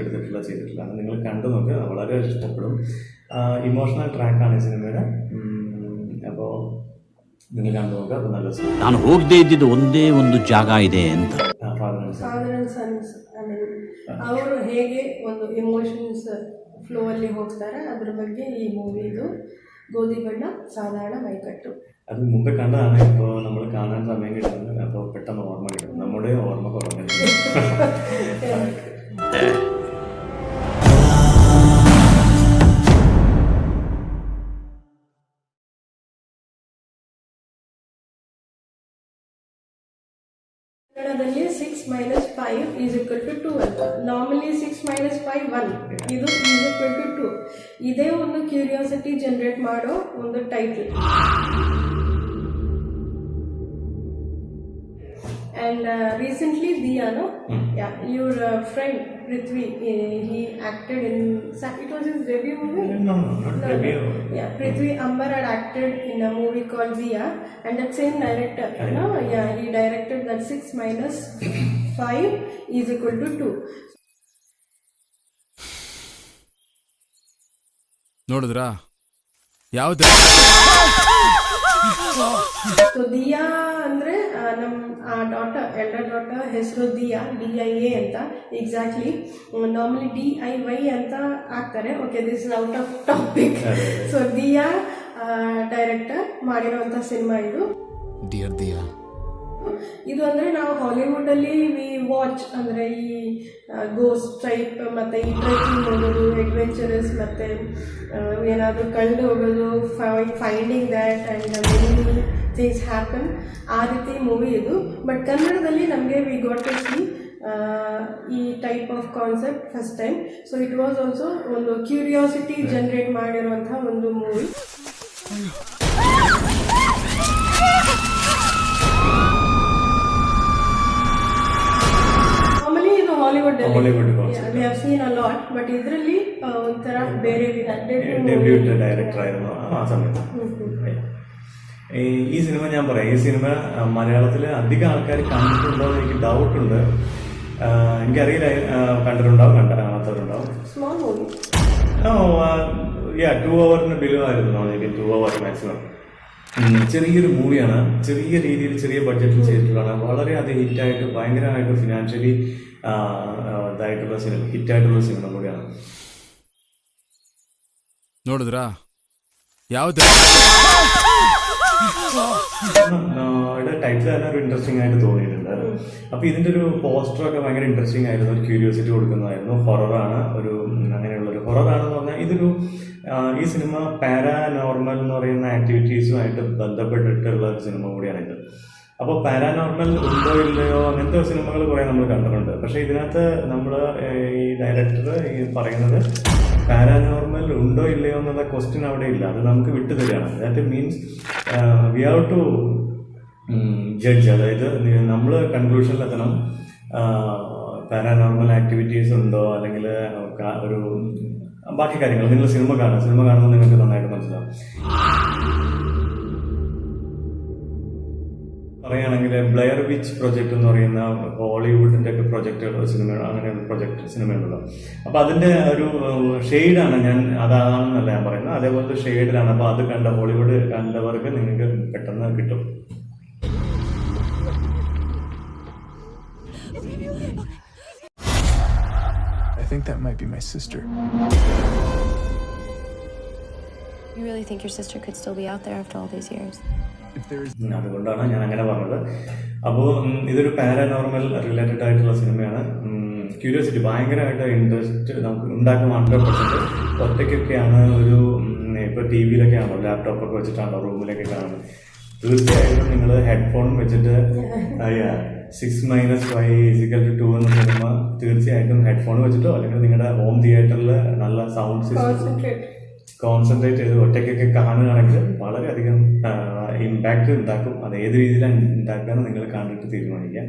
ചെയ്തിട്ടുള്ള നിങ്ങൾ കണ്ടു നോക്കുക, വളരെ ഇഷ്ടപ്പെടും. ഇമോഷണൽ ട്രാക്കാണ് ഈ സിനിമയുടെ. അപ്പോൾ നിങ്ങൾ കണ്ടു നോക്കുക, അത് നല്ല സിനിമ. ನಾನು ಹೋಗದೇ ಇದ್ದಿದ್ದು ಒಂದೇ ಒಂದು ಜಾಗ ಇದೆ ಅಂತ. ಫಾದರ್ ಅಂಡ್ ಸನ್ಸ್, ಅವರು ಹೇಗೆ ಒಂದು ಇಮೋಷನ್ಸ್ ಫ್ಲೋ ಅಲ್ಲಿ ಹೋಗ್ತಾರೆ ಅದ್ರ ಬಗ್ಗೆ ಈ ಮೂವಿದು ഗോതി ബണ്ണ സാധാരണ മൈക്കട്ടു. അത് മുമ്പേ കണ്ടതാണ്, ഇപ്പോൾ നമ്മൾ കാണാൻ സമയം കിട്ടുന്നത്. അപ്പോൾ പെട്ടെന്ന് ഓർമ്മ കിട്ടും, നമ്മുടെ ഓർമ്മ കുറഞ്ഞു. ಕನ್ನಡದಲ್ಲಿ 6 - 5 = 2 ಅಂತ. ನಾರ್ಮಲಿ 6 - 5 1, ಇದು = 2. ಇದೇ ಒಂದು ಕ್ಯೂರಿಯಾಸಿಟಿ ಜನರೇಟ್ ಮಾಡೋ ಒಂದು title. And recently Diya, no? Yeah, your friend Prithvi, he acted in, it was his debut movie? No, not debut. Yeah, Prithvi Ambar had acted in a movie called Diya, and that same director, you know, yeah, he directed that 6 - 5 = 2. ನೋಡಿದ್ರಾ ಯಾವ್ದು? So Diya ಅಂದ್ರೆ ನಮ್ಮ daughter, elder daughter ಹೆಸರು Diya, DIA ಅಂತ. Exactly normally DIY ಅಂತ ಆಗ್ತಾರೆ. Okay, this is out of topic. So Diya director ಮಾಡಿರುವಂಥ cinema ಇದು. ಡಿಯರ್ ದಿಯಾ, ಇದು ಅಂದರೆ ನಾವು ಹಾಲಿವುಡಲ್ಲಿ ವಿ ವಾಚ್ ಅಂದರೆ ಈ ಗೋಸ್ಟ್ ಟೈಪ್ ಮತ್ತು ಈ ಟ್ರೆಕಿಂಗ್ ಹೋಗೋದು, ಅಡ್ವೆಂಚರಸ್, ಮತ್ತು ಏನಾದರೂ ಕಳೆದು ಹೋಗೋದು, finding that and many things happen, ಆ ರೀತಿ ಮೂವಿ ಇದು. ಬಟ್ ಕನ್ನಡದಲ್ಲಿ ನಮಗೆ ವಿ ಗಾಟ್ ಟು ಸಿ ಈ type of concept first time. So it was also ಒಂದು ಕ್ಯೂರಿಯಾಸಿಟಿ ಜನರೇಟ್ ಮಾಡಿರುವಂತಹ ಒಂದು ಮೂವಿ. ನಾರ್ಮಲಿ ಇದು Hollywood we have seen a lot, but ಇದರಲ್ಲಿ ಒಂಥರ ಬೇರೆ ഡെബ്യൂട്ട് ഡയറക്ടർ ആയിരുന്നു ആ സമയത്ത്. ഈ സിനിമ ഞാൻ പറയാം, ഈ സിനിമ മലയാളത്തിൽ അധികം ആൾക്കാർ കണ്ടിട്ടുണ്ടോ എന്ന് എനിക്ക് ഡൗട്ടുണ്ട്. എനിക്കറിയില്ല, കണ്ടിട്ടുണ്ടാവും, കാണാത്തവരുണ്ടാവും. 2 hours ബിലോ ആയിരുന്നു, എനിക്ക് 2 hours മാക്സിമം. ചെറിയൊരു മൂവിയാണ്, ചെറിയ രീതിയിൽ ചെറിയ ബഡ്ജറ്റിൽ ചെയ്തിട്ടുള്ളതാണ്. വളരെ അത് ഹിറ്റായിട്ട് ഭയങ്കരമായിട്ട് ഫിനാൻഷ്യലി ഇതായിട്ടുള്ള സിനിമ, ഹിറ്റായിട്ടുള്ള സിനിമ കൂടിയാണ്. ನೋಡಿದ್ರಾ ಯಾವ್ದು ടൈറ്റിൽ തന്നെ ഒരു ഇൻട്രസ്റ്റിംഗ് ആയിട്ട് തോന്നിയിട്ടുണ്ട്. അപ്പൊ ഇതിന്റെ ഒരു പോസ്റ്ററൊക്കെ ഭയങ്കര ഇൻട്രസ്റ്റിംഗ് ആയിരുന്നു, ഒരു ക്യൂരിയോസിറ്റി കൊടുക്കുന്നതായിരുന്നു. ഹൊററാണ്, ഒരു അങ്ങനെയുള്ള ഒരു ഹൊററാണെന്ന് പറഞ്ഞാൽ ഇതൊരു ഈ സിനിമ പാരാനോർമൽ എന്ന് പറയുന്ന ആക്ടിവിറ്റീസുമായിട്ട് ബന്ധപ്പെട്ടിട്ടുള്ള ഒരു സിനിമ കൂടിയാണിത്. അപ്പോൾ പാരാനോർമൽ ഉണ്ടോ ഇല്ലയോ അങ്ങനത്തെ സിനിമകൾ കുറേ നമ്മൾ കണ്ടിട്ടുണ്ട്. പക്ഷെ ഇതിനകത്ത് നമ്മൾ ഈ ഡയറക്ടർ ഈ പറയുന്നത് പാരാനോർമൽ ഉണ്ടോ ഇല്ലയോ എന്നുള്ള ക്വസ്റ്റ്യൻ അവിടെ ഇല്ല, അത് നമുക്ക് വിട്ടു തരികയാണ്. That means we have to judge, അതായത് നമ്മൾ കൺക്ലൂഷനിലെത്തണം പാരാനോർമൽ ആക്ടിവിറ്റീസ് ഉണ്ടോ അല്ലെങ്കിൽ ഒരു ബാക്കി കാര്യങ്ങൾ. നിങ്ങൾ സിനിമ കാണുമ്പോൾ നിങ്ങൾക്ക് നന്നായിട്ട് മനസ്സിലാവും. പറയുകയാണെങ്കിൽ ബ്ലെയർ വിച്ച് പ്രൊജക്ട് എന്ന് പറയുന്ന ഹോളിവുഡിന്റെ ഒക്കെ പ്രൊജക്ട് സിനിമ, അങ്ങനെ പ്രൊജക്ട് സിനിമയുണ്ടല്ലോ. അപ്പൊ അതിന്റെ ഒരു ഷെയ്ഡാണ് അതാണെന്നല്ല ഞാൻ പറയുന്നത്, അതേപോലത്തെ ഷെയ്ഡിലാണ്. അപ്പൊ അത് ഹോളിവുഡ് കണ്ടവർക്ക് നിങ്ങൾക്ക് പെട്ടെന്ന് കിട്ടും. I think that might be my sister. You really think your sister could still be out there after all these years? അതുകൊണ്ടാണ് ഞാൻ അങ്ങനെ പറഞ്ഞത്. അപ്പോൾ ഇതൊരു പാരാനോർമൽ റിലേറ്റഡ് ആയിട്ടുള്ള സിനിമയാണ്. ക്യൂരിയോസിറ്റി, ഭയങ്കരമായിട്ട് ഇൻട്രസ്റ്റ് നമുക്ക് ഉണ്ടാക്കും. 100% ഒറ്റയ്ക്കൊക്കെയാണ് ഒരു ഇപ്പോൾ ടി വിയിലൊക്കെ ആണോ ലാപ്ടോപ്പൊക്കെ വെച്ചിട്ടാണോ റൂമിലൊക്കെ കാണുന്നത്. തീർച്ചയായിട്ടും നിങ്ങൾ ഹെഡ്ഫോൺ വെച്ചിട്ട് 6 - 5 = 2 എന്ന സിനിമ തീർച്ചയായിട്ടും ഹെഡ്ഫോൺ വെച്ചിട്ടോ അല്ലെങ്കിൽ നിങ്ങളുടെ ഹോം തിയേറ്ററിൽ നല്ല സൗണ്ട് സിസ്റ്റം കോൺസെൻട്രേറ്റ് ചെയ്ത് ഒറ്റയ്ക്കൊക്കെ കാണുകയാണെങ്കിൽ വളരെയധികം ഇമ്പാക്റ്റ് ഉണ്ടാക്കും. അത് ഏത് രീതിയിലാണ് ഉണ്ടാക്കുക നിങ്ങൾ കണ്ടിട്ട് തീരുമാനിക്കുക.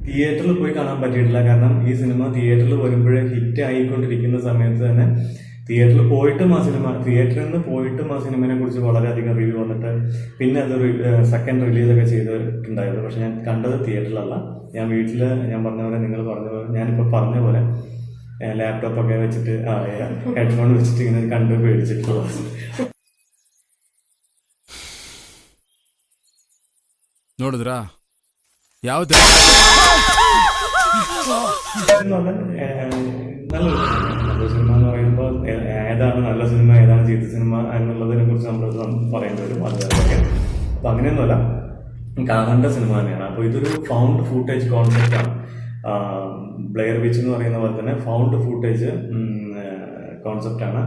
തിയേറ്ററിൽ പോയി കാണാൻ പറ്റിയിട്ടില്ല, കാരണം ഈ സിനിമ തിയേറ്ററിൽ വരുമ്പോഴേ ഹിറ്റ് ആയിക്കൊണ്ടിരിക്കുന്ന സമയത്ത് തന്നെ തിയേറ്ററിൽ പോയിട്ടും തിയേറ്ററിൽ നിന്ന് പോയിട്ടും ആ സിനിമയെ കുറിച്ച് വളരെയധികം റിവ്യൂ വന്നിട്ട് പിന്നെ അതൊരു സെക്കൻഡ് റിലീസൊക്കെ ചെയ്തിട്ടുണ്ടായിരുന്നു. പക്ഷെ ഞാൻ കണ്ടത് തിയേറ്ററിലല്ല. ഞാൻ വീട്ടിൽ ഞാൻ പറഞ്ഞ പോലെ, നിങ്ങൾ പറഞ്ഞ പോലെ, ഞാനിപ്പോൾ പറഞ്ഞ പോലെ ലാപ്ടോപ്പൊക്കെ വെച്ചിട്ട് ഹെഡ്ഫോൺ വെച്ചിട്ട് ഇങ്ങനെ കണ്ട് പേടിച്ചിട്ടുള്ളത്. ನೋಡಿದ್ರಾ ಯಾವ್ದು നല്ല സിനിമ എന്ന് പറയുമ്പോൾ ഏതാണ് നല്ല സിനിമ ഏതാണ് ചീത്ത സിനിമ എന്നുള്ളതിനെ കുറിച്ച് നമ്മൾ പറയേണ്ടി വരും. അതുപോലെ അപ്പം അങ്ങനെയൊന്നുമല്ല, കാണേണ്ട സിനിമ തന്നെയാണ്. അപ്പോൾ ഇതൊരു ഫൗണ്ട് ഫൂട്ടേജ് കോൺസെപ്റ്റാണ്. ബ്ലെയർ വിച്ച് എന്ന് പറയുന്ന പോലെ തന്നെ ഫൗണ്ട് ഫൂട്ടേജ് കോൺസെപ്റ്റാണ്.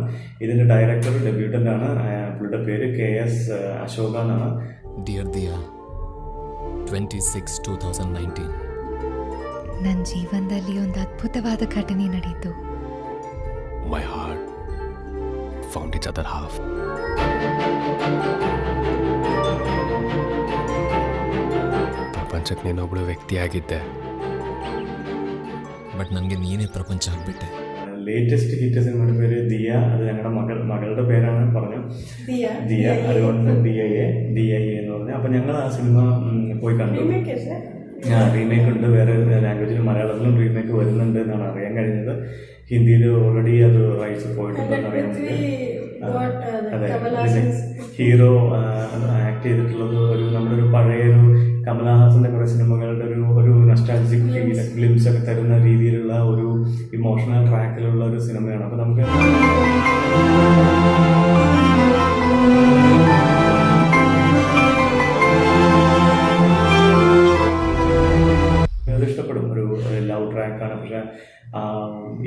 ഇതിൻ്റെ ഡയറക്ടർ ഡെബ്യൂട്ടൻ്റ് ആണ്. പുള്ളിയുടെ പേര് KS അശോക എന്നാണ്. ഡിയർ ദിയ, 26, 2019. ನನ್ನ ಜೀವನದಲ್ಲಿ ಒಂದು ಅದ್ಭುತವಾದ ಘಟನೆ ನಡೆಯಿತು. My heart found its other half. ಪ್ರಪಂಚಕ್ಕೆ ನೀನೊಬ್ಬಳು ವ್ಯಕ್ತಿಯಾಗಿದ್ದೆ, ಬಟ್ ನನಗೆ ನೀನೇ ಪ್ರಪಂಚ ಆಗ್ಬಿಟ್ಟೆ. ലേറ്റസ്റ്റ് ഹിറ്റ് സിനിമയുടെ പേര് ദിയ. അത് ഞങ്ങളുടെ മകളുടെ പേരാണ് പറഞ്ഞു, ദിയ. അതുകൊണ്ട് DIA എന്ന് പറഞ്ഞു. അപ്പൊ ഞങ്ങൾ ആ സിനിമ പോയി കണ്ടു. റീമേക്ക് ഉണ്ട്, വേറെ ലാംഗ്വേജിൽ മലയാളത്തിലും റീമേക്ക് വരുന്നുണ്ട് എന്നാണ് അറിയാൻ കഴിഞ്ഞത്. ഹിന്ദിയിൽ ഓൾറെഡി അത് റൈറ്റ്സ് പോയിട്ടുണ്ടെന്ന് അറിയുന്നുണ്ട്. അതെ, ഹീറോ ആക്ട് ചെയ്തിട്ടുള്ളത് നമ്മുടെ ഒരു പഴയൊരു കമലഹാസന്റെ കുറെ സിനിമകളുടെ ഒരു നൊസ്റ്റാൾജിക് ഗ്ലിംസ് ഒക്കെ തരുന്ന രീതിയിലുള്ള ഒരു ഇമോഷണൽ ട്രാക്കിലുള്ള ഒരു സിനിമയാണ്. അപ്പൊ നമുക്ക് ഇഷ്ടപ്പെടും. ഒരു ലവ് ട്രാക്കാണ്, പക്ഷെ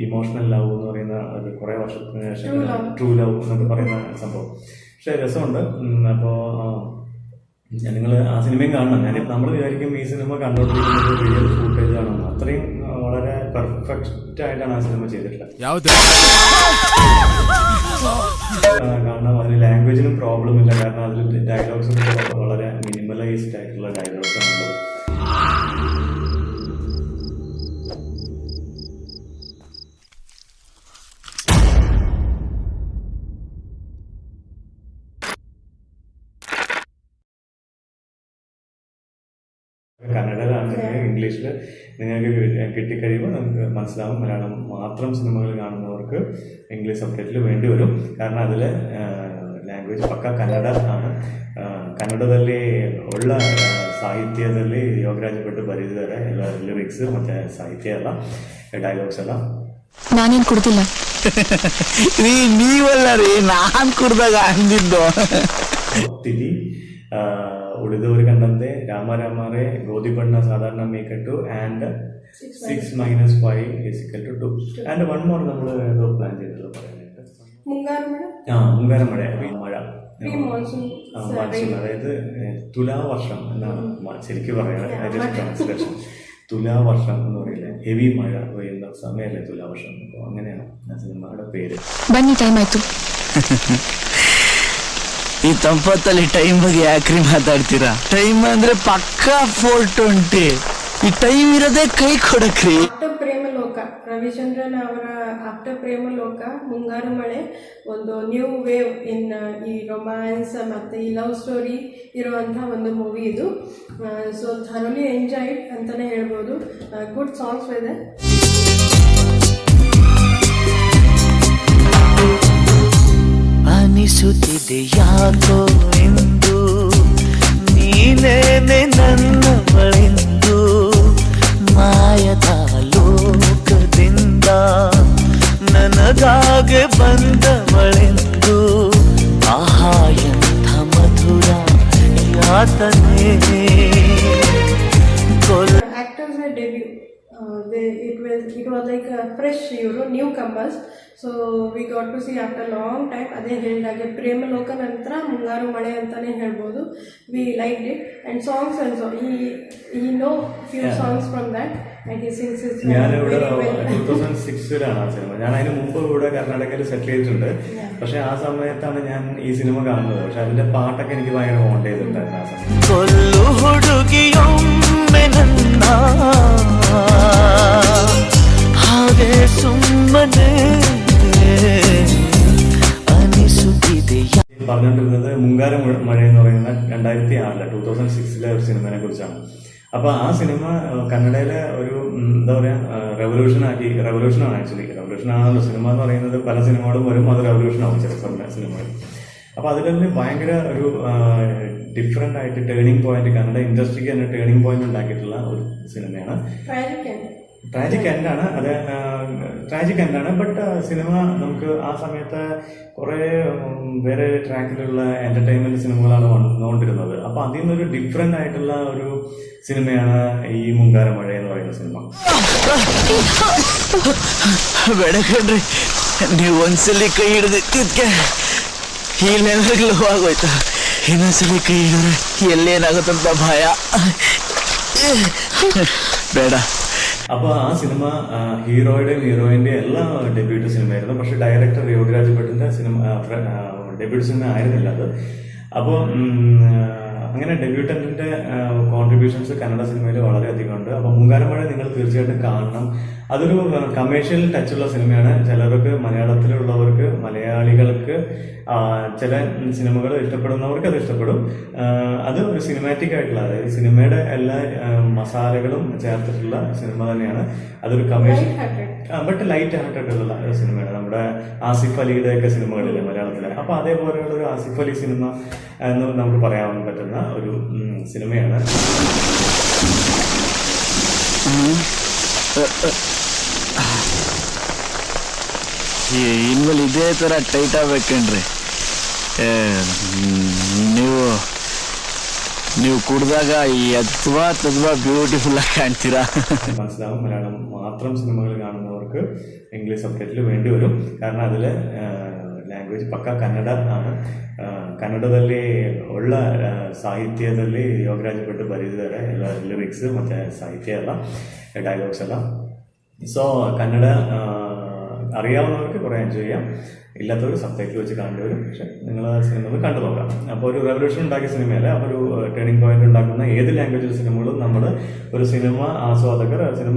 ഇമോഷണൽ ലവ് എന്ന് പറയുന്ന ഒരു കുറെ വർഷത്തിന് ശേഷം ട്രൂ ലവ് എന്നൊക്കെ പറയുന്ന സംഭവം. പക്ഷെ രസമുണ്ട്. അപ്പോൾ നിങ്ങൾ ആ സിനിമയും കാണണം. നമ്മൾ വിചാരിക്കും ഈ സിനിമ കണ്ടുകൊണ്ടിരിക്കുന്നത് റിയൽ ഫൂട്ടേജ് ആണെന്ന്. അത്രയും വളരെ പെർഫെക്റ്റ് ആയിട്ടാണ് ആ സിനിമ ചെയ്തിട്ടുള്ളത്. കാരണം അതിന് ലാംഗ്വേജിനും പ്രോബ്ലം ഇല്ല. കാരണം അതിൽ ഡയലോഗ്സ് വളരെ മിനിമലൈസ്ഡ് ആയിട്ടുള്ള ഡയലോഗ്സ് ആണുള്ളത്. കന്നഡയിലാണെങ്കിൽ ഇംഗ്ലീഷിൽ നിങ്ങൾക്ക് കിട്ടിക്കഴിയുമ്പോൾ നമുക്ക് മനസ്സിലാവും. മലയാളം മാത്രം സിനിമകൾ കാണുന്നവർക്ക് ഇംഗ്ലീഷ് സബ്ടൈറ്റിൽ വേണ്ടി വരും. കാരണം അതിൽ ಲ್ಯಾಂಗ್ವೇಜ್ ಪಕ್ಕ ಕನ್ನಡ ಕನ್ನಡದಲ್ಲಿ ಒಳ್ಳೆ ಸಾಹಿತ್ಯದಲ್ಲಿ ಯೋಗರಾಜ್ ಭಟ್ ಬರೆದಿದ್ದಾರೆ. ಎಲ್ಲ ಲಿರಿಕ್ಸ್ ಮತ್ತು ಸಾಹಿತ್ಯ ಎಲ್ಲ ಡೈಲಾಗ್ಸ್ ಎಲ್ಲ. ನಾನೇನು ಕುಡ್ದಿಲ್ಲ. ನೀವಲ್ಲ ರೀ, ನಾನು ಕುಡ್ದಾಗ ಅಂದಿದ್ದು. ತಿಳಿ ಉಳಿದವರು ಕಂಡಂತೆ ರಾಮ ರಾಮರೇ ಗೋಧಿ ಬಣ್ಣ ಸಾಧಾರಣ ಮೇಕಟ್ಟು ಆ್ಯಂಡ್ 6 - 5 = 2 ആൻഡ് 1 മോർ നമ്മൾ ഏതോ പ്ലാൻ ചെയ്തല്ലോ പറയാനായിട്ട്. മുങ്കാര മഴ, മഴ മോൺസൂൺ, അതായത് തുലാവർഷം എന്നാണ് ശരിക്കും പറയുന്നത്. ട്രാൻസ്ലേഷൻ തുലാവർഷം എന്ന് പറയില്ലേ, ഹെവി മഴ പെയ്യുന്ന സമയമല്ലേ തുലാവർഷം. അപ്പോൾ അങ്ങനെയാണ് ആ സിനിമയുടെ പേര്. ಬನ್ನಿ, ಟೈಮ್ ಆಯ್ತು. ಈ ತಂಪತ್ತಲ್ಲಿ ಟೈಮ್ ಬಗ್ಗೆ ಯಾಕ್ರಿ ಮಾತಾಡ್ತೀರಾ? ಟೈಮ್ ಅಂದ್ರೆ ಪಕ್ಕಾ 420. ಈ ಟೈಮ್ ಇರೋದೇ ಕೈ ಕೊಡಕ್ರಿ. ಆಫ್ಟರ್ ಪ್ರೇಮಲೋಕ, ರವಿಚಂದ್ರನ್ ಅವರ ಆಫ್ಟರ್ ಪ್ರೇಮಲೋಕ, ಮುಂಗಾರು ಮಳೆ ಒಂದು ನ್ಯೂ ವೇವ್ ಇನ್ ಈ ರೊಮ್ಯಾನ್ಸ್ ಮತ್ತು ಈ ಲವ್ ಸ್ಟೋರಿ ಇರುವಂಥ ಒಂದು ಮೂವಿ ಇದು. ಸೊ ಥರೋಲಿ ಎಂಜಾಯ್ಡ್ ಅಂತಲೇ ಹೇಳ್ಬೋದು. ಗುಡ್ ಸಾಂಗ್ಸ್ ಇದೆ. ಅನಿಸುತ್ತಿದೆ ಯಾಕೋ ಎಂದು ನೀನೇನೆ ನನ್ನವಳೆಂದು, ಮಾಯದ ಲೋಕದಿಂದ ನನಗಾಗೆ ಬಂದವಳೆಂದು, ಆಹಾ ಎಂಥ ಮಧುರ ಯಾತನೆ. Actors were debut. It was like a fresh, newcomers. So we got to see after long time. ಅದೇ ಹೇಳಿದಾಗೆ ಪ್ರೇಮಲೋಕ ನಂತರ ಮುಂಗಾರು ಮಳೆ ಅಂತಾನೆ ಹೇಳ್ಬೋದು. We liked it and songs also. He know few songs from that and he sings it ഞാനിവിടെ very well. 2006-ലാണ് ആ cinema. ഞാൻ അതിന് മുമ്പ് ഇവിടെ കർണാടകയിൽ സെറ്റിൽ ചെയ്തിട്ടുണ്ട്. പക്ഷെ ആ സമയത്താണ് ഞാൻ ഈ സിനിമ കാണുന്നത്. പക്ഷെ അതിന്റെ പാട്ടൊക്കെ എനിക്ക് ഭയങ്കര ഹോണ്ട് ചെയ്തിട്ടുണ്ടായിരുന്നു ആ സമയത്ത്. ಕೊಲ್ಲು ಹುಡುಗಿಯೊಮ್ಮೆ ನನ್ನ ಹಾಗೆ ಸುಮ್ಮನೆ ಅನಿಸುತ್ತಿದೆ. പറഞ്ഞുകൊണ്ടിരുന്നത് മുങ്കാര മഴ എന്ന് പറയുന്ന 2006 2006 ഒരു സിനിമയെ കുറിച്ചാണ്. അപ്പൊ ആ സിനിമ കന്നഡയിലെ ഒരു എന്താ പറയാ റെവല്യൂഷനാണ്. ആക്ച്വലി റെവല്യൂഷനാണല്ലോ സിനിമ എന്ന് പറയുന്നത്. പല സിനിമകളും വരും, അത് റെവല്യൂഷനാവും ചില സിനിമകൾ. അപ്പൊ അതിലൊരു ഭയങ്കര ഒരു ഡിഫറെന്റ് ആയിട്ട് ടേണിംഗ് പോയിന്റ്, കന്നഡ ഇൻഡസ്ട്രിക്ക് തന്നെ ടേണിംഗ് പോയിന്റ് ഉണ്ടാക്കിയിട്ടുള്ള ഒരു സിനിമയാണ്. ട്രാജിക് എൻഡാണ് അത്, ട്രാജിക് എൻഡാണ്. ബട്ട് സിനിമ നമുക്ക് ആ സമയത്ത് കുറേ വേറെ ട്രാക്കിലുള്ള എന്റർടൈൻമെന്റ് സിനിമകളാണ് വന്നുകൊണ്ടിരുന്നത്. അപ്പൊ അതിൽ നിന്നൊരു ഡിഫറെന്റ് ആയിട്ടുള്ള ഒരു സിനിമയാണ് ഈ മുങ്കാര മഴ എന്ന് പറയുന്ന സിനിമ. ಬೆಳಕಂಡ್ರಿ, ನೀವು ಒಂದ್ಸಲಿ ಕೈ ಹಿಡಿದಿದ್ದಕ್ಕೆ ಈ ಲೆವೆಲ್ಗೆ ಲೋ ಆಗೋಯ್ತಾ? ಇನ್ನೊಂದ್ಸಲಿ ಕೈ ಹಿಡಿದ್ರೆ ಎಲ್ಲೇನಾಗುತ್ತಂತ ಭಯ. ಬೇಡ. അപ്പൊ ആ സിനിമ ഹീറോയുടെയും ഹീറോയിന്റെയും എല്ലാം ഡെബ്യൂട്ട് സിനിമയായിരുന്നു. പക്ഷെ ഡയറക്ടർ യോഗരാജ് ഭട്ടിന്റെ സിനിമ ഡെബ്യൂട്ട് സിനിമ ആയിരുന്നില്ല അത്. അപ്പോൾ അങ്ങനെ ഡെബ്യൂട്ടന്റിന്റെ കോൺട്രിബ്യൂഷൻസ് കന്നഡ സിനിമയിൽ വളരെയധികം ഉണ്ട്. അപ്പൊ മുങ്കാരമഴ നിങ്ങൾ തീർച്ചയായിട്ടും കാണണം. അതൊരു കമേഴ്ഷ്യൽ ടച്ചുള്ള സിനിമയാണ്. ചിലർക്ക്, മലയാളത്തിലുള്ളവർക്ക്, മലയാളികൾക്ക് ചില സിനിമകൾ ഇഷ്ടപ്പെടുന്നവർക്ക് അത് ഇഷ്ടപ്പെടും. അത് ഒരു സിനിമാറ്റിക് ആയിട്ടുള്ള, അതായത് സിനിമയുടെ എല്ലാ മസാലകളും ചേർത്തിട്ടുള്ള സിനിമ തന്നെയാണ്. അതൊരു കമേഴ്ഷ്യൽ ബട്ട് ലൈറ്റ് ഹാർട്ടഡുള്ള സിനിമയാണ്. നമ്മുടെ ആസിഫ് അലിയുടെ ഒക്കെ സിനിമകളില്ലേ മലയാളത്തിലെ, അപ്പൊ അതേപോലെയുള്ള ഒരു ആസിഫ് അലി സിനിമ എന്ന് നമുക്ക് പറയാൻ പറ്റുന്ന ഒരു സിനിമയാണ്. ಇನ್ಮೇಲೆ ಇದೇ ತರ ಟೈಟ್ ಆಗ್ಬೇಕೇನ್ರಿ? ನೀವು ಕುಡ್ದಾಗ ಈ ಅದ್ವಾ ಬ್ಯೂಟಿಫುಲ್ ಆಗಿ ಕಾಣ್ತೀರಾ. മനസ്സിലാവും. മലയാളം മാത്രം സിനിമകൾ കാണുന്നവർക്ക് ഇംഗ്ലീഷ് സബ്ടൈറ്റിൽ വേണ്ടി വരും. കാരണം അതിൽ ಲ್ಯಾಂಗ್ವೇಜ್ ಪಕ್ಕ ಕನ್ನಡ ആണ്. ಕನ್ನಡದಲ್ಲಿ ಒಳ್ಳ ಸಾಹಿತ್ಯದಲ್ಲಿ ಯೋಗರಾಜ್ ಭಟ್ ಬರೆದಿದ್ದಾರೆ ಎಲ್ಲ ಲಿರಿಕ್ಸ್ ಮತ್ತು ಸಾಹಿತ್ಯ ಎಲ್ಲ ഡയലോഗ്സ് എല്ലാം. സോ കന്നഡ അറിയാവുന്നവർക്ക് കുറേ എൻജോയ് ചെയ്യാം, ഇല്ലാത്തവർ സബ്ടൈറ്റിൽ വെച്ച് കാണേണ്ടി പക്ഷെ നിങ്ങൾ സിനിമ ഒന്ന് കണ്ടു നോക്കാം. അപ്പോൾ ഒരു റെവല്യൂഷൻ ഉണ്ടാക്കിയ സിനിമയല്ല, അപ്പോൾ ഒരു ടേണിംഗ് പോയിന്റ് ഉണ്ടാക്കുന്ന ഏത് ലാംഗ്വേജിൽ സിനിമകളും നമ്മൾ ഒരു സിനിമ ആസ്വാദകർ, സിനിമ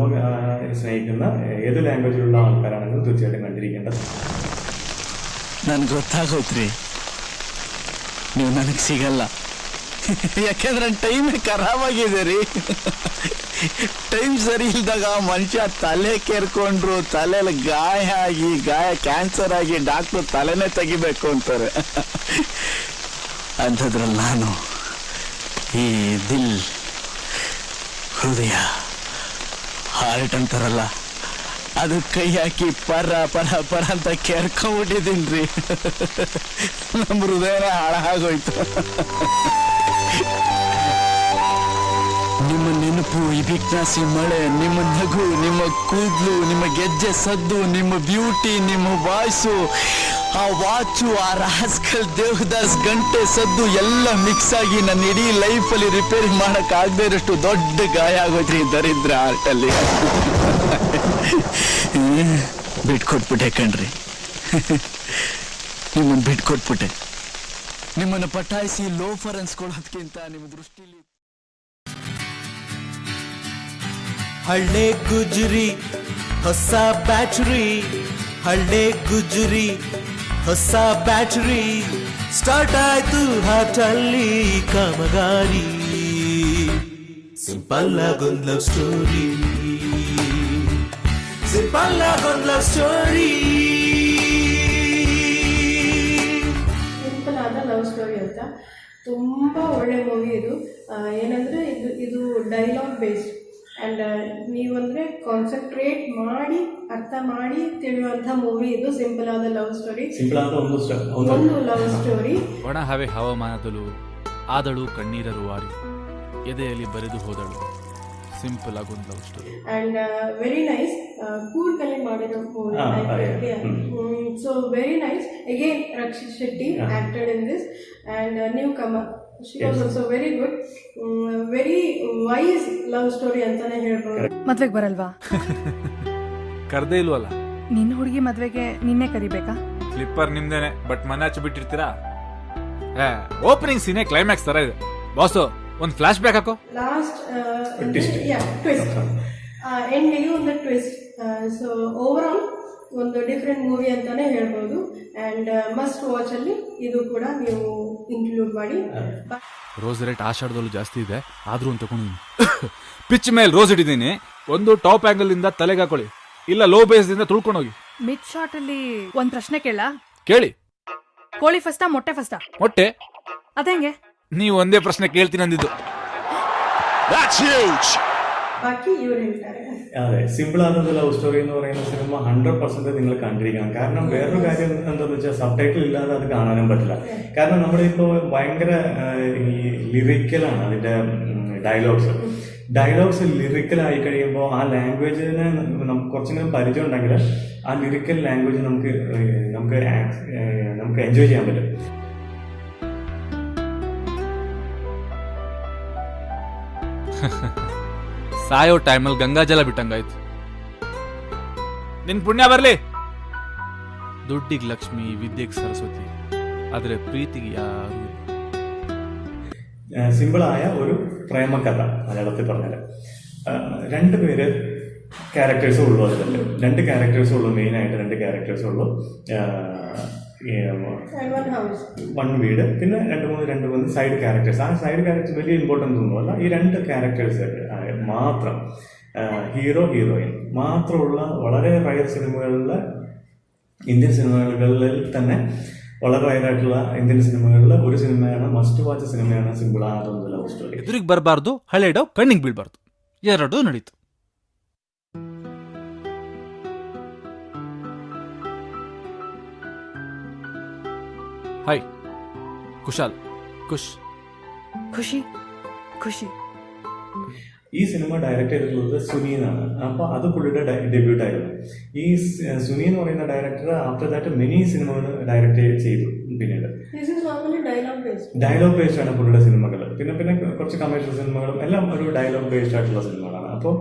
സ്നേഹിക്കുന്ന ഏത് ലാംഗ്വേജിലുള്ള ആൾക്കാരാണെങ്കിലും തീർച്ചയായിട്ടും കണ്ടിരിക്കേണ്ടത്. ನನ್ಗೆ ಗೊತ್ತಾಗೋತ್ರಿ ನೀವು ನನಗೆ ಸಿಗಲ್ಲ, ಯಾಕೆಂದ್ರೆ ಟೈಮ್ ಖರಾಬ್ ಆಗಿದೆ ರೀ. ಟೈಮ್ ಸರಿ ಇಲ್ದಾಗ ಮನುಷ್ಯ ತಲೆ ಕೇರ್ಕೊಂಡ್ರು ತಲೆಯಲ್ಲಿ ಗಾಯ ಆಗಿ ಕ್ಯಾನ್ಸರ್ ಆಗಿ ಡಾಕ್ಟ್ರು ತಲೆನೇ ತೆಗಿಬೇಕು ಅಂತಾರೆ. ಅಂಥದ್ರಲ್ಲಿ ನಾನು ಈ ದಿಲ್, ಹೃದಯ, ಹಾರ್ಟ್ ಅಂತಾರಲ್ಲ ಅದು ಕೈ ಹಾಕಿ ಪರ ಪರ ಪರ ಅಂತ ಕೆರ್ಕೊಂಡ್ಬಿಟ್ಟಿದ್ದೀನಿ ರೀ. ನಮ್ಮ ಹೃದಯನೇ ಹಾಳಾಗೋಯ್ತು. ನಿಮ್ಮ ನೆನಪು, ಈ ಬಿಕ್ನಾಸಿ ಮಳೆ, ನಿಮ್ಮ ನಗು, ನಿಮ್ಮ ಕೂದಲು, ನಿಮ್ಮ ಗೆಜ್ಜೆ ಸದ್ದು, ನಿಮ್ಮ ಬ್ಯೂಟಿ, ನಿಮ್ಮ ವಾಯ್ಸು, ಆ ವಾಚು, ಆ ರಾಸ್ಕಲ್ ದೇವದಾಸ್ ಗಂಟೆ ಸದ್ದು ಎಲ್ಲ ಮಿಕ್ಸ್ ಆಗಿ ನನ್ನ ಇಡೀ ಲೈಫಲ್ಲಿ ರಿಪೇರಿ ಮಾಡಕ್ ಆಗದೆ ಇರೋಷ್ಟು ದೊಡ್ಡ ಗಾಯ ಆಗೋದ್ರಿ ದರಿದ್ರ ಆರ್ಟಲ್ಲಿ. ಬಿಟ್ಕೊಟ್ಬಿಟ್ಟೆ ಕಣ್ರಿ, ನಿಮ್ಮನ್ನು ಬಿಟ್ಕೊಟ್ಬಿಟ್ಟೆ. ನಿಮ್ಮನ್ನು ಪಟಾಯಿಸಿ ಲೋಫರ್ ಅನ್ಸ್ಕೊಳ್ಳೋದ್ಕಿಂತ ನಿಮ್ಮ ದೃಷ್ಟಿಲಿ ಹಳ್ಳೆ ಗುಜರಿ ಹೊಸ ಬ್ಯಾಟರಿ, ಹಳ್ಳೆ ಗುಜರಿ ಹೊಸ ಬ್ಯಾಟರಿ, ಸ್ಟಾರ್ಟ್ ಆಯ್ತು ಹಾಟಲ್ಲಿ ಕಾಮಗಾರಿ. ಸಿಂಪಲ್ ಆಗೊಂದು ಲವ್ ಸ್ಟೋರಿ, ಸಿಂಪಲ್ ಆಗೊಂದು ಲವ್ ಸ್ಟೋರಿ. ಸಿಂಪಲ್ ಆದ ಲವ್ ಸ್ಟೋರಿ ಅಂತ ತುಂಬ ಒಳ್ಳೆ ಮೂವಿ ಇದು. ಏನಂದರೆ ಇದು ಡೈಲಾಗ್ ಬೇಸ್ಡ್ ಆ್ಯಂಡ್ ನೀವಂದರೆ ಕಾನ್ಸಂಟ್ರೇಟ್ ಮಾಡಿ ಅರ್ಥ ಮಾಡಿ ತಿಳಿಯುವಂಥ ಮೂವಿ ಇದು. ಸಿಂಪಲ್ ಆದ ಲವ್ ಸ್ಟೋರಿ, ಒಂದು ಲವ್ ಸ್ಟೋರಿ. ಒಣ ಹವೆ ಹವಾಮಾನದಲ್ಲೂ ಆದಳು ಕಣ್ಣೀರ ರೂವಾರಿ, ಎದೆಯಲ್ಲಿ ಬರೆದು ಹೋದಳು, ಸಿಂಪಲ್ ಆಗೊಂದು love story. And very nice, ಕೂರ್ಗಲ್ಲಿ ಮಾಡಿರೋ movie. So very nice. Again Rakshit Shetty acted in this and new Qamar. She was also very good, very wise love story ಅಂತಾನೆ ಹೇಳ್ಬೋದು. ಮದ್ವೆಗೆ ಬರಲ್ವಾ? ಕರ್ದೇ ಇಲ್ವಲ್ಲ. ನಿನ್ನ ಹುಡುಗಿ ಮದ್ವೆಗೆ ನಿನ್ನೆ ಕರಿಬೇಕಾ? ಸ್ಲಿಪ್ಪರ್ ನಿಮ್ದೇನೆ, ಬಟ್ ಮನೆ ಹಚ್ಚಿ ಬಿಟ್ಟಿರ್ತೀರಾ. ಓಪನಿಂಗ್ ಸೀನೆ ಕ್ಲೈಮ್ಯಾಕ್ಸ್ ತರ ಇದೆ. ಬಾಸು ಒಂದು ಫ್ಲಾಶ್ ಬ್ಯಾಕ್ ಹಾಕೋ. ಲಾಸ್ಟ್ ಟ್ವಿಸ್ಟ್, ಎಂಡಿಗೆ ಒಂದು ಟ್ವಿಸ್ಟ್. ಸೊ ಓವರ್ ಆಲ್ ಒಂದು ಡಿಫ್ರೆಂಟ್ ಮೂವಿ ಅಂತಾನೆ ಹೇಳ್ಬೋದು. ಆ್ಯಂಡ್ ಮಸ್ಟ್ ವಾಚ್ ಅಲ್ಲಿ ಇದು ಕೂಡ ನೀವು ಇನ್ಕ್ಲೂಡ್ ಮಾಡಿ. ರೋಸ್ ರೇಟ್ ಆಷಾಢದಲ್ಲೂ ಜಾಸ್ತಿ ಇದೆ, ಆದ್ರೂ ಅಂತ ತಗೊಂಡಿದ್ದೀನಿ. ಪಿಚ್ ಮೇಲೆ ರೋಸ್ ಇಟ್ಟಿದ್ದೀನಿ. ಒಂದು ಟಾಪ್ ಆಂಗಲ್ ಇಂದ ತಲೆಗೆ ಹಾಕೊಳ್ಳಿ, ಇಲ್ಲ ಲೋ ಬೇಸ್ ಇಂದ ತುಳ್ಕೊಂಡೋಗಿ. ಮಿಡ್ ಶಾಟ್ ಅಲ್ಲಿ ಒಂದ್ ಪ್ರಶ್ನೆ ಕೇಳಿ. ಕೋಳಿ ಫಸ್ಟಾ ಮೊಟ್ಟೆ ಫಸ್ಟಾ? ಮೊಟ್ಟೆ. ಅದೇಂಗೆ? ನೀವು ಒಂದೇ ಪ್ರಶ್ನೆ ಕೇಳ್ತೀನಿ ಅಂದಿದ್ದು. ബാക്കി ഇവർ ಹೇಳ್ತಾರೆ. അതെ, സിമ്പിൾ ആകുന്ന ലവ് സ്റ്റോറി എന്ന് പറയുന്ന സിനിമ 100% നിങ്ങൾ കണ്ടിരിക്കണം. കാരണം വേറൊരു കാര്യം എന്താണെന്ന് വെച്ചാൽ സബ് ടൈറ്റിൽ ഇല്ലാതെ അത് കാണാനും പറ്റില്ല. കാരണം നമ്മളിപ്പോൾ ഭയങ്കര ഈ ലിറിക്കലാണ് അതിന്റെ ഡയലോഗ്സ് ലിറിക്കലായി കഴിയുമ്പോൾ ആ ലാംഗ്വേജിന് നമുക്ക് കുറച്ചെങ്കിലും പരിചയം ഉണ്ടെങ്കിൽ ആ ലിറിക്കൽ ലാംഗ്വേജ് നമുക്ക് എൻജോയ് ചെയ്യാൻ പറ്റും. ಸಾಯೋ ಟೈಮಲ್ಲಿ ಗಂಗಾಜಲ ಬಿಟ್ಟಂಗಾಯ್ತು. ನಿನ್ ಪುಣ್ಯ ಬರ್ಲಿ. ದುಡ್ಡಿಗೆ ಲಕ್ಷ್ಮಿ, ವಿದ್ಯೆಗೆ സരസ്വതി, ಆದ್ರೆ ಪ್ರೀತಿಗೆ ಯಾರು. സിമ്പിളായ ഒരു പ്രേമകഥ മലയാളത്തിൽ പറഞ്ഞാൽ. രണ്ടുപേര് ക്യാരക്ടേഴ്സ് ഉള്ളൂ അതിൽ. രണ്ട് ക്യാരക്ടേഴ്സ് ഉള്ളൂ, മെയിനായിട്ട് രണ്ട് ക്യാരക്ടേഴ്സ് ഉള്ളൂ. വൺ വീട്, പിന്നെ രണ്ട് മൂന്ന് സൈഡ് ക്യാരക്ടേഴ്സ്. ആ സൈഡ് ക്യാരക്ടേഴ്സ് വലിയ ഇമ്പോർട്ടൻസ് ഒന്നുമല്ല. ഈ രണ്ട് ക്യാരക്ടേഴ്സ് മാത്രം, ഹീറോ ഹീറോയിൻ മാത്രമുള്ള വളരെ റയർ സിനിമകളിൽ, ഇന്ത്യൻ സിനിമകളിൽ തന്നെ വളരെ റയറായിട്ടുള്ള ഇന്ത്യൻ സിനിമകളിൽ ഒരു സിനിമയാണ്, ಮಸ್ಟ್ ವಾಚ್ ಸಿನಿಮೆയാണ് ಸಿಂಪಲ್ ಆದ ಒಂದು ಲವ್ ಸ್ಟೋರಿ. ಎದುರಿಗೆ ಬರಬಾರ್ದು, ಹಳೆಡೋ ಕಣ್ಣಿಗೆ ಬೀಳ್ಬಾರ್ದು, ಎರಡೂ ನಡೀತು. ಹಾಯ್ ಕುಶಾಲ್, ಖುಷಿ ಖುಷಿ. ഈ സിനിമ ഡയറക്റ്റ് ചെയ്തിട്ടുള്ളത് സുനി എന്നാണ്. അപ്പോൾ അത് പുള്ളിയുടെ ഡെബ്യൂട്ടായിരുന്നു. ഈ സുനി എന്ന് പറയുന്ന ഡയറക്ടർ ആഫ്റ്റർ ദാറ്റ് മെനി സിനിമകൾ ഡയറക്റ്റ് ചെയ്തു. പിന്നീട് ഡയലോഗ് ബേസ്ഡ് ആണ് പുള്ളിയുടെ സിനിമകൾ. പിന്നെ കുറച്ച് കമേഴ്ഷ്യൽ സിനിമകളും എല്ലാം ഒരു ഡയലോഗ് ബേസ്ഡ് ആയിട്ടുള്ള സിനിമകളാണ്. അപ്പോൾ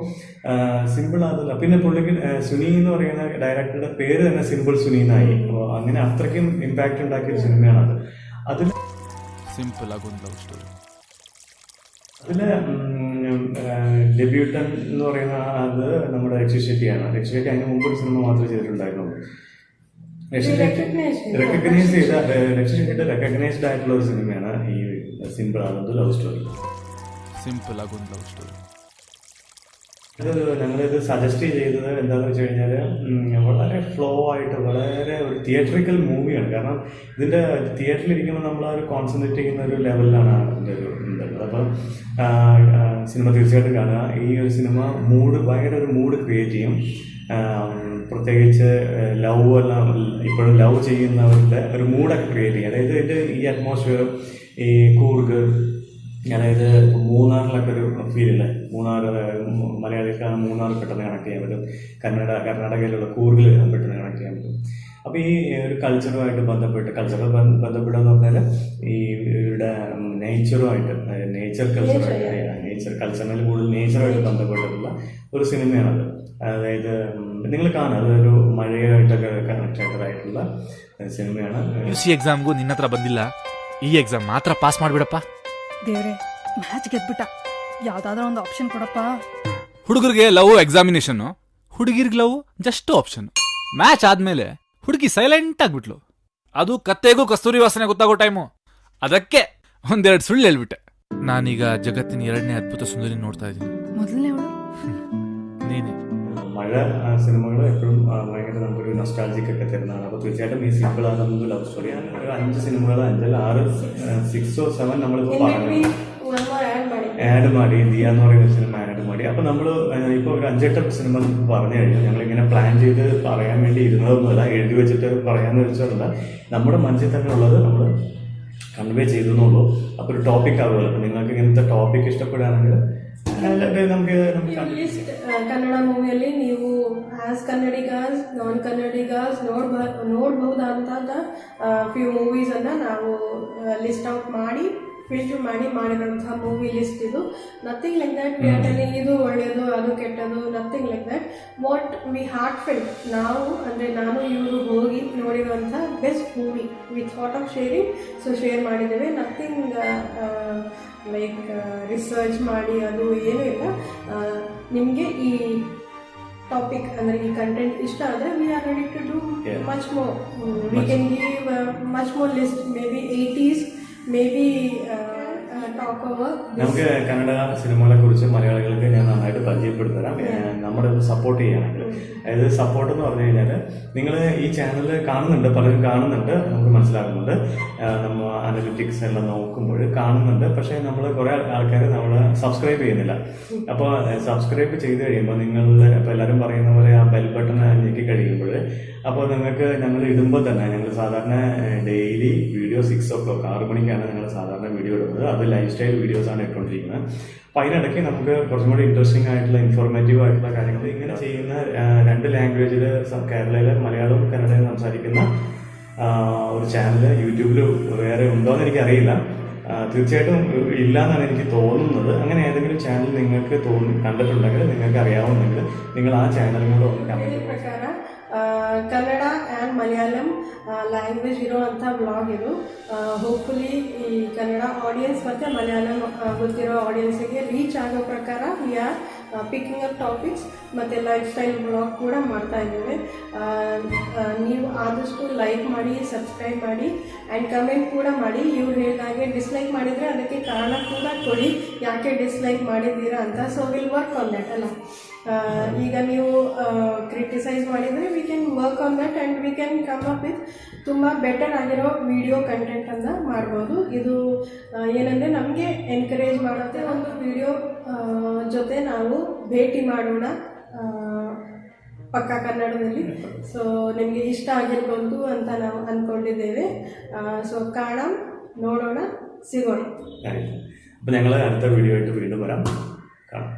സിമ്പിൾ അതല്ല. പിന്നെ പുള്ളിക്ക് സുനി എന്ന് പറയുന്ന ഡയറക്ടറുടെ പേര് തന്നെ സിമ്പിൾ സുനി എന്നായി. അപ്പോൾ അങ്ങനെ അത്രയ്ക്കും ഇമ്പാക്ട് ഉണ്ടാക്കിയ ഒരു സിനിമയാണത്. അതിൽ സിമ്പിൾ ആകും ലവ് സ്റ്റോറി. അതില് ഡെബ്യൂട്ടൻ എന്ന് പറയുന്ന അത് നമ്മുടെ രക്ഷി ഷെട്ടിയാണ്. രക്ഷി ഷെട്ടി അതിന് മുമ്പ് ഒരു സിനിമ മാത്രമേ ചെയ്തിട്ടുണ്ടായിരുന്നുള്ളൂ. രക്ഷി ഷെട്ടിയുടെ റെക്കഗ്നൈസ്ഡ് ആയിട്ടുള്ള ഒരു സിനിമയാണ് ഈ സിമ്പിൾ ആകുന്നത് ലവ് സ്റ്റോറി. സിമ്പിൾ ആകും ലവ് സ്റ്റോറി. ഞങ്ങളിത് സജസ്റ്റ് ചെയ്തത് എന്താണെന്ന് വെച്ച് കഴിഞ്ഞാൽ വളരെ ഫ്ലോ ആയിട്ട് വളരെ ഒരു തിയേറ്ററിക്കൽ മൂവിയാണ്. കാരണം ഇതിൻ്റെ തിയേറ്ററിലിരിക്കുമ്പോൾ നമ്മൾ ആ ഒരു കോൺസെൻട്രേറ്റ് ചെയ്യുന്ന ഒരു ലെവലിലാണ് അതിൻ്റെ ഒരു ഉള്ളത്. അപ്പം സിനിമ തീർച്ചയായിട്ടും കാണുക. ഈ ഒരു സിനിമ ഭയങ്കര ഒരു മൂഡ് ക്രിയേറ്റ് ചെയ്യും. പ്രത്യേകിച്ച് ലവ് എല്ലാം ഇപ്പോഴും ലവ് ചെയ്യുന്നവരുടെ ഒരു മൂഡൊക്കെ ക്രിയേറ്റ് ചെയ്യും. അതായത് ഇതിൻ്റെ ഈ അറ്റ്മോസ്ഫിയർ, ഈ കൂർഗ്, അതായത് മൂന്നാറിലൊക്കെ ഒരു ഫീലില്ലേ, മൂന്നാർ മലയാളിക്കാണ് മൂന്നാർ പെട്ടെന്ന് കണക്ട് ചെയ്യാൻ പറ്റും. കർണാടകയിലുള്ള കൂർഗിൽ പെട്ടെന്ന് കണക്ട് ചെയ്യാൻ പറ്റും. അപ്പോൾ ഈ ഒരു കൾച്ചറുമായിട്ട് ബന്ധപ്പെടുക എന്ന് പറഞ്ഞാൽ ഈ ഇവരുടെ നേച്ചറുമായിട്ട് നേച്ചർ കൾച്ചറിനാൽ കൂടുതൽ നേച്ചറുമായിട്ട് ബന്ധപ്പെട്ടിട്ടുള്ള ഒരു സിനിമയാണത്. അതായത് നിങ്ങൾ കാണാം, അതൊരു മഴയായിട്ടൊക്കെ കണക്റ്റഡ് ആയിട്ടുള്ള ಸಿನಿಮೆಯಣ್ಣ. UC ಎಕ್ಸಾಮ್ಗೂ ನಿನ್ನ ಹತ್ರ ಬಂದಿಲ್ಲ, ಈ ಎಕ್ಸಾಮ್ ಮಾತ್ರ ಪಾಸ್ ಮಾಡ್ಬಿಡಪ್ಪ. ದೇವ್ರೆ, ಮ್ಯಾಚ್ ಗೆದ್ಬಿಟ್ಟ. ಯಾವ್ದಾದ್ರೂ ಒಂದು ಆಪ್ಷನ್ ಕೊಡಪ್ಪ. ಹುಡುಗರಿಗೆ ಲವ್ ಎಕ್ಸಾಮಿನೇಷನ್, ಹುಡುಗಿರ್ಗೆ ಲವ್ ಜಸ್ಟ್ ಆಪ್ಷನ್. ಮ್ಯಾಚ್ ಆದ್ಮೇಲೆ ಹುಡುಗಿ ಸೈಲೆಂಟ್ ಆಗ್ಬಿಟ್ಲು. ಅದು ಕತ್ತೆಗೂ ಕಸ್ತೂರಿ ವಾಸನೆ ಗೊತ್ತಾಗೋ ಟೈಮು. ಅದಕ್ಕೆ ಒಂದೆರಡು ಸುಳ್ಳು ಹೇಳ್ಬಿಟ್ಟೆ. ನಾನೀಗ ಜಗತ್ತಿನ 2ನೇ ಅದ್ಭುತ ಸುಂದರಿ ನೋಡ್ತಾ ಇದ್ದೀನಿ. ಮೊದಲನೇ ಅವಳು നീനെ. മഴ സിനിമകൾ എപ്പോഴും ഭയങ്കര നമുക്കൊരു നൊസ്റ്റാൾജിക് ഒക്കെ തരുന്നതാണ്. അപ്പോൾ തീർച്ചയായിട്ടും ഈ സിമ്പിൾ ആകുന്നത് ലവ് സ്റ്റോറി. ഒരു 5 സിനിമകൾ 5 6 6 or 7 നമ്മളിപ്പോൾ പറഞ്ഞു ആഡ് ಮಾಡಿ ദിയ എന്ന് പറയുന്ന സിനിമ ആഡ് ಮಾಡಿ. അപ്പോൾ നമ്മൾ ഇപ്പോൾ ഒരു 5-8 സിനിമ നമുക്ക് പറഞ്ഞു കഴിഞ്ഞാൽ ഞങ്ങളിങ്ങനെ പ്ലാൻ ചെയ്ത് പറയാൻ വേണ്ടി ഇരുന്നതൊന്നുമല്ല, എഴുതി വെച്ചിട്ട് പറയാമെന്ന് വെച്ചതല്ല, നമ്മുടെ മനസ്സിൽ തന്നെ ഉള്ളത് നമ്മൾ കൺവേ ചെയ്തെന്നുള്ളൂ. അപ്പോൾ ഒരു ടോപ്പിക് ആവുമല്ലോ. അപ്പോൾ നിങ്ങൾക്ക് ಇങ്ങനത്തെ ടോപ്പിക് ಇಷ್ಟപ്പെടുകയാണെങ്കിൽ ನಮಗೆ ಕನ್ನಡ ಮೂವಿಯಲ್ಲಿ ನೀವು ಆಸ್ ಕನ್ನಡಿಗಾಸ್ ನಾನ್ ಕನ್ನಡಿಗಾಸ್ ನೋಡಬಹುದಾದಂಥ ಫ್ಯೂ ಮೂವೀಸನ್ನು ನಾವು ಲಿಸ್ಟ್ ಔಟ್ ಮಾಡಿ ಫಿಲ್ಟರ್ ಮಾಡಿರೋಂಥ ಮೂವಿ ಲಿಸ್ಟ್ ಇದು. Nothing like that we are telling ಇದು ಒಳ್ಳೆಯದು ಅದು ಕೆಟ್ಟದು, nothing like that. What we heart felt, ನಾವು ಅಂದರೆ ನಾನು ಇವರು ಹೋಗಿ ನೋಡಿರುವಂಥ best movie we thought of sharing, so share ಮಾಡಿದ್ದೇವೆ. ನಥಿಂಗ್ ಲೈಕ್ ರಿಸರ್ಚ್ ಮಾಡಿ ಅದು ಏನೂ ಇಲ್ಲ. ನಿಮಗೆ ಈ ಟಾಪಿಕ್ ಅಂದರೆ ಈ ಕಂಟೆಂಟ್ ಇಷ್ಟ ಆದರೆ we are ready to do much more. We can give much more list, maybe 80s, maybe talk over this. നമുക്ക് കന്നഡ സിനിമകളെ കുറിച്ച് മലയാളികൾക്ക് ഞാൻ നന്നായിട്ട് പരിചയപ്പെടുത്തരാം. നമ്മുടെ സപ്പോർട്ട് ചെയ്യുകയാണെങ്കിൽ, അതായത് സപ്പോർട്ട് എന്ന് പറഞ്ഞു കഴിഞ്ഞാൽ നിങ്ങൾ ഈ ചാനൽ കാണുന്നുണ്ട്, പലരും കാണുന്നുണ്ട്, നമുക്ക് മനസ്സിലാകുന്നുണ്ട്. നമ്മൾ അനലിറ്റിക്സ് എല്ലാം നോക്കുമ്പോൾ കാണുന്നുണ്ട്. പക്ഷേ നമ്മൾ കുറേ ആൾക്കാർ നമ്മൾ സബ്സ്ക്രൈബ് ചെയ്യുന്നില്ല. അപ്പോൾ സബ്സ്ക്രൈബ് ചെയ്ത് കഴിയുമ്പോൾ നിങ്ങളുടെ ഇപ്പോൾ എല്ലാവരും പറയുന്ന പോലെ ആ ബെൽ ബട്ടൺ ഞെക്കി കഴിയുമ്പോൾ അപ്പോൾ നിങ്ങൾക്ക് ഞങ്ങൾ ഇടുമ്പോൾ തന്നെ ഞങ്ങൾ സാധാരണ ഡെയിലി വീഡിയോ 6 o'clock 6 മണിക്കാണ് ഞങ്ങൾ സാധാരണ വീഡിയോ ഇടുന്നത്. അത് ലൈഫ് സ്റ്റൈൽ വീഡിയോസാണ് ഇട്ടുകൊണ്ടിരിക്കുന്നത്. അപ്പോൾ അതിനിടയ്ക്ക് നമുക്ക് കുറച്ചും കൂടി ഇൻട്രസ്റ്റിംഗ് ആയിട്ടുള്ള ഇൻഫോർമേറ്റീവ് ആയിട്ടുള്ള കാര്യങ്ങൾ ഇങ്ങനെ ചെയ്യുന്ന 2 ലാംഗ്വേജിൽ കേരളയിലെ മലയാളവും കന്നഡയും സംസാരിക്കുന്ന ഒരു ചാനൽ യൂട്യൂബിൽ വേറെ ഉണ്ടോയെന്ന് എനിക്കറിയില്ല. തീർച്ചയായിട്ടും ഇല്ല എന്നാണ് എനിക്ക് തോന്നുന്നത്. അങ്ങനെ ഏതെങ്കിലും ചാനൽ നിങ്ങൾക്ക് കണ്ടിട്ടുണ്ടെങ്കിൽ, നിങ്ങൾക്ക് അറിയാവുന്നെങ്കിൽ നിങ്ങൾ ആ ചാനലും കൂടെ ഒന്ന് കമന്റ് ಪ್ರಕಾರ ಕನ್ನಡ ಆ್ಯಂಡ್ ಮಲಯಾಳಂ ಲ್ಯಾಂಗ್ವೇಜ್ ಇರೋವಂಥ ವ್ಲಾಗ್ ಇದು. ಹೋಪ್ಫುಲಿ ಈ ಕನ್ನಡ ಆಡಿಯನ್ಸ್ ಮತ್ತು ಮಲಯಾಳಂ ಗೊತ್ತಿರೋ ಆಡಿಯನ್ಸಿಗೆ ರೀಚ್ ಆಗೋ ಪ್ರಕಾರ we are picking up topics ಮತ್ತು ಲೈಫ್ ಸ್ಟೈಲ್ ವ್ಲಾಗ್ ಕೂಡ ಮಾಡ್ತಾ ಇದ್ದೇವೆ. ನೀವು ಆದಷ್ಟು ಲೈಕ್ ಮಾಡಿ, ಸಬ್ಸ್ಕ್ರೈಬ್ ಮಾಡಿ ಆ್ಯಂಡ್ ಕಮೆಂಟ್ ಕೂಡ ಮಾಡಿ. ಇವ್ರು ಹೇಳಿದಾಗೆ ಡಿಸ್ಲೈಕ್ ಮಾಡಿದರೆ ಅದಕ್ಕೆ ಕಾರಣ ಕೂಡ ಕೊಡಿ, ಯಾಕೆ ಡಿಸ್ಲೈಕ್ ಮಾಡಿದ್ದೀರಾ ಅಂತ. So will work on that ಅಲ್ಲ. ಈಗ ನೀವು ಕ್ರಿಟಿಸೈಸ್ ಮಾಡಿದರೆ we can work on that and we can come up with ತುಂಬ ಬೆಟರ್ ಆಗಿರೋ ವಿಡಿಯೋ ಕಂಟೆಂಟನ್ನು ಮಾಡ್ಬೋದು. ಇದು ಏನಂದರೆ ನಮಗೆ ಎನ್ಕರೇಜ್ ಮಾಡುತ್ತೆ. ಒಂದು ವಿಡಿಯೋ ಜೊತೆ ನಾವು ಭೇಟಿ ಮಾಡೋಣ ಪಕ್ಕಾ ಕನ್ನಡದಲ್ಲಿ. ಸೊ ನಿಮಗೆ ಇಷ್ಟ ಆಗಿರ್ಬೋದು ಅಂತ ನಾವು ಅಂದ್ಕೊಂಡಿದ್ದೇವೆ. ಸೊ കാണാം, ನೋಡೋಣ, ಸಿಗೋಣ. അപ്പോൾ ഞങ്ങൾ അടുത്ത വീഡിയോ ആയിട്ട് വീണ്ടും വരാം. കാണാം.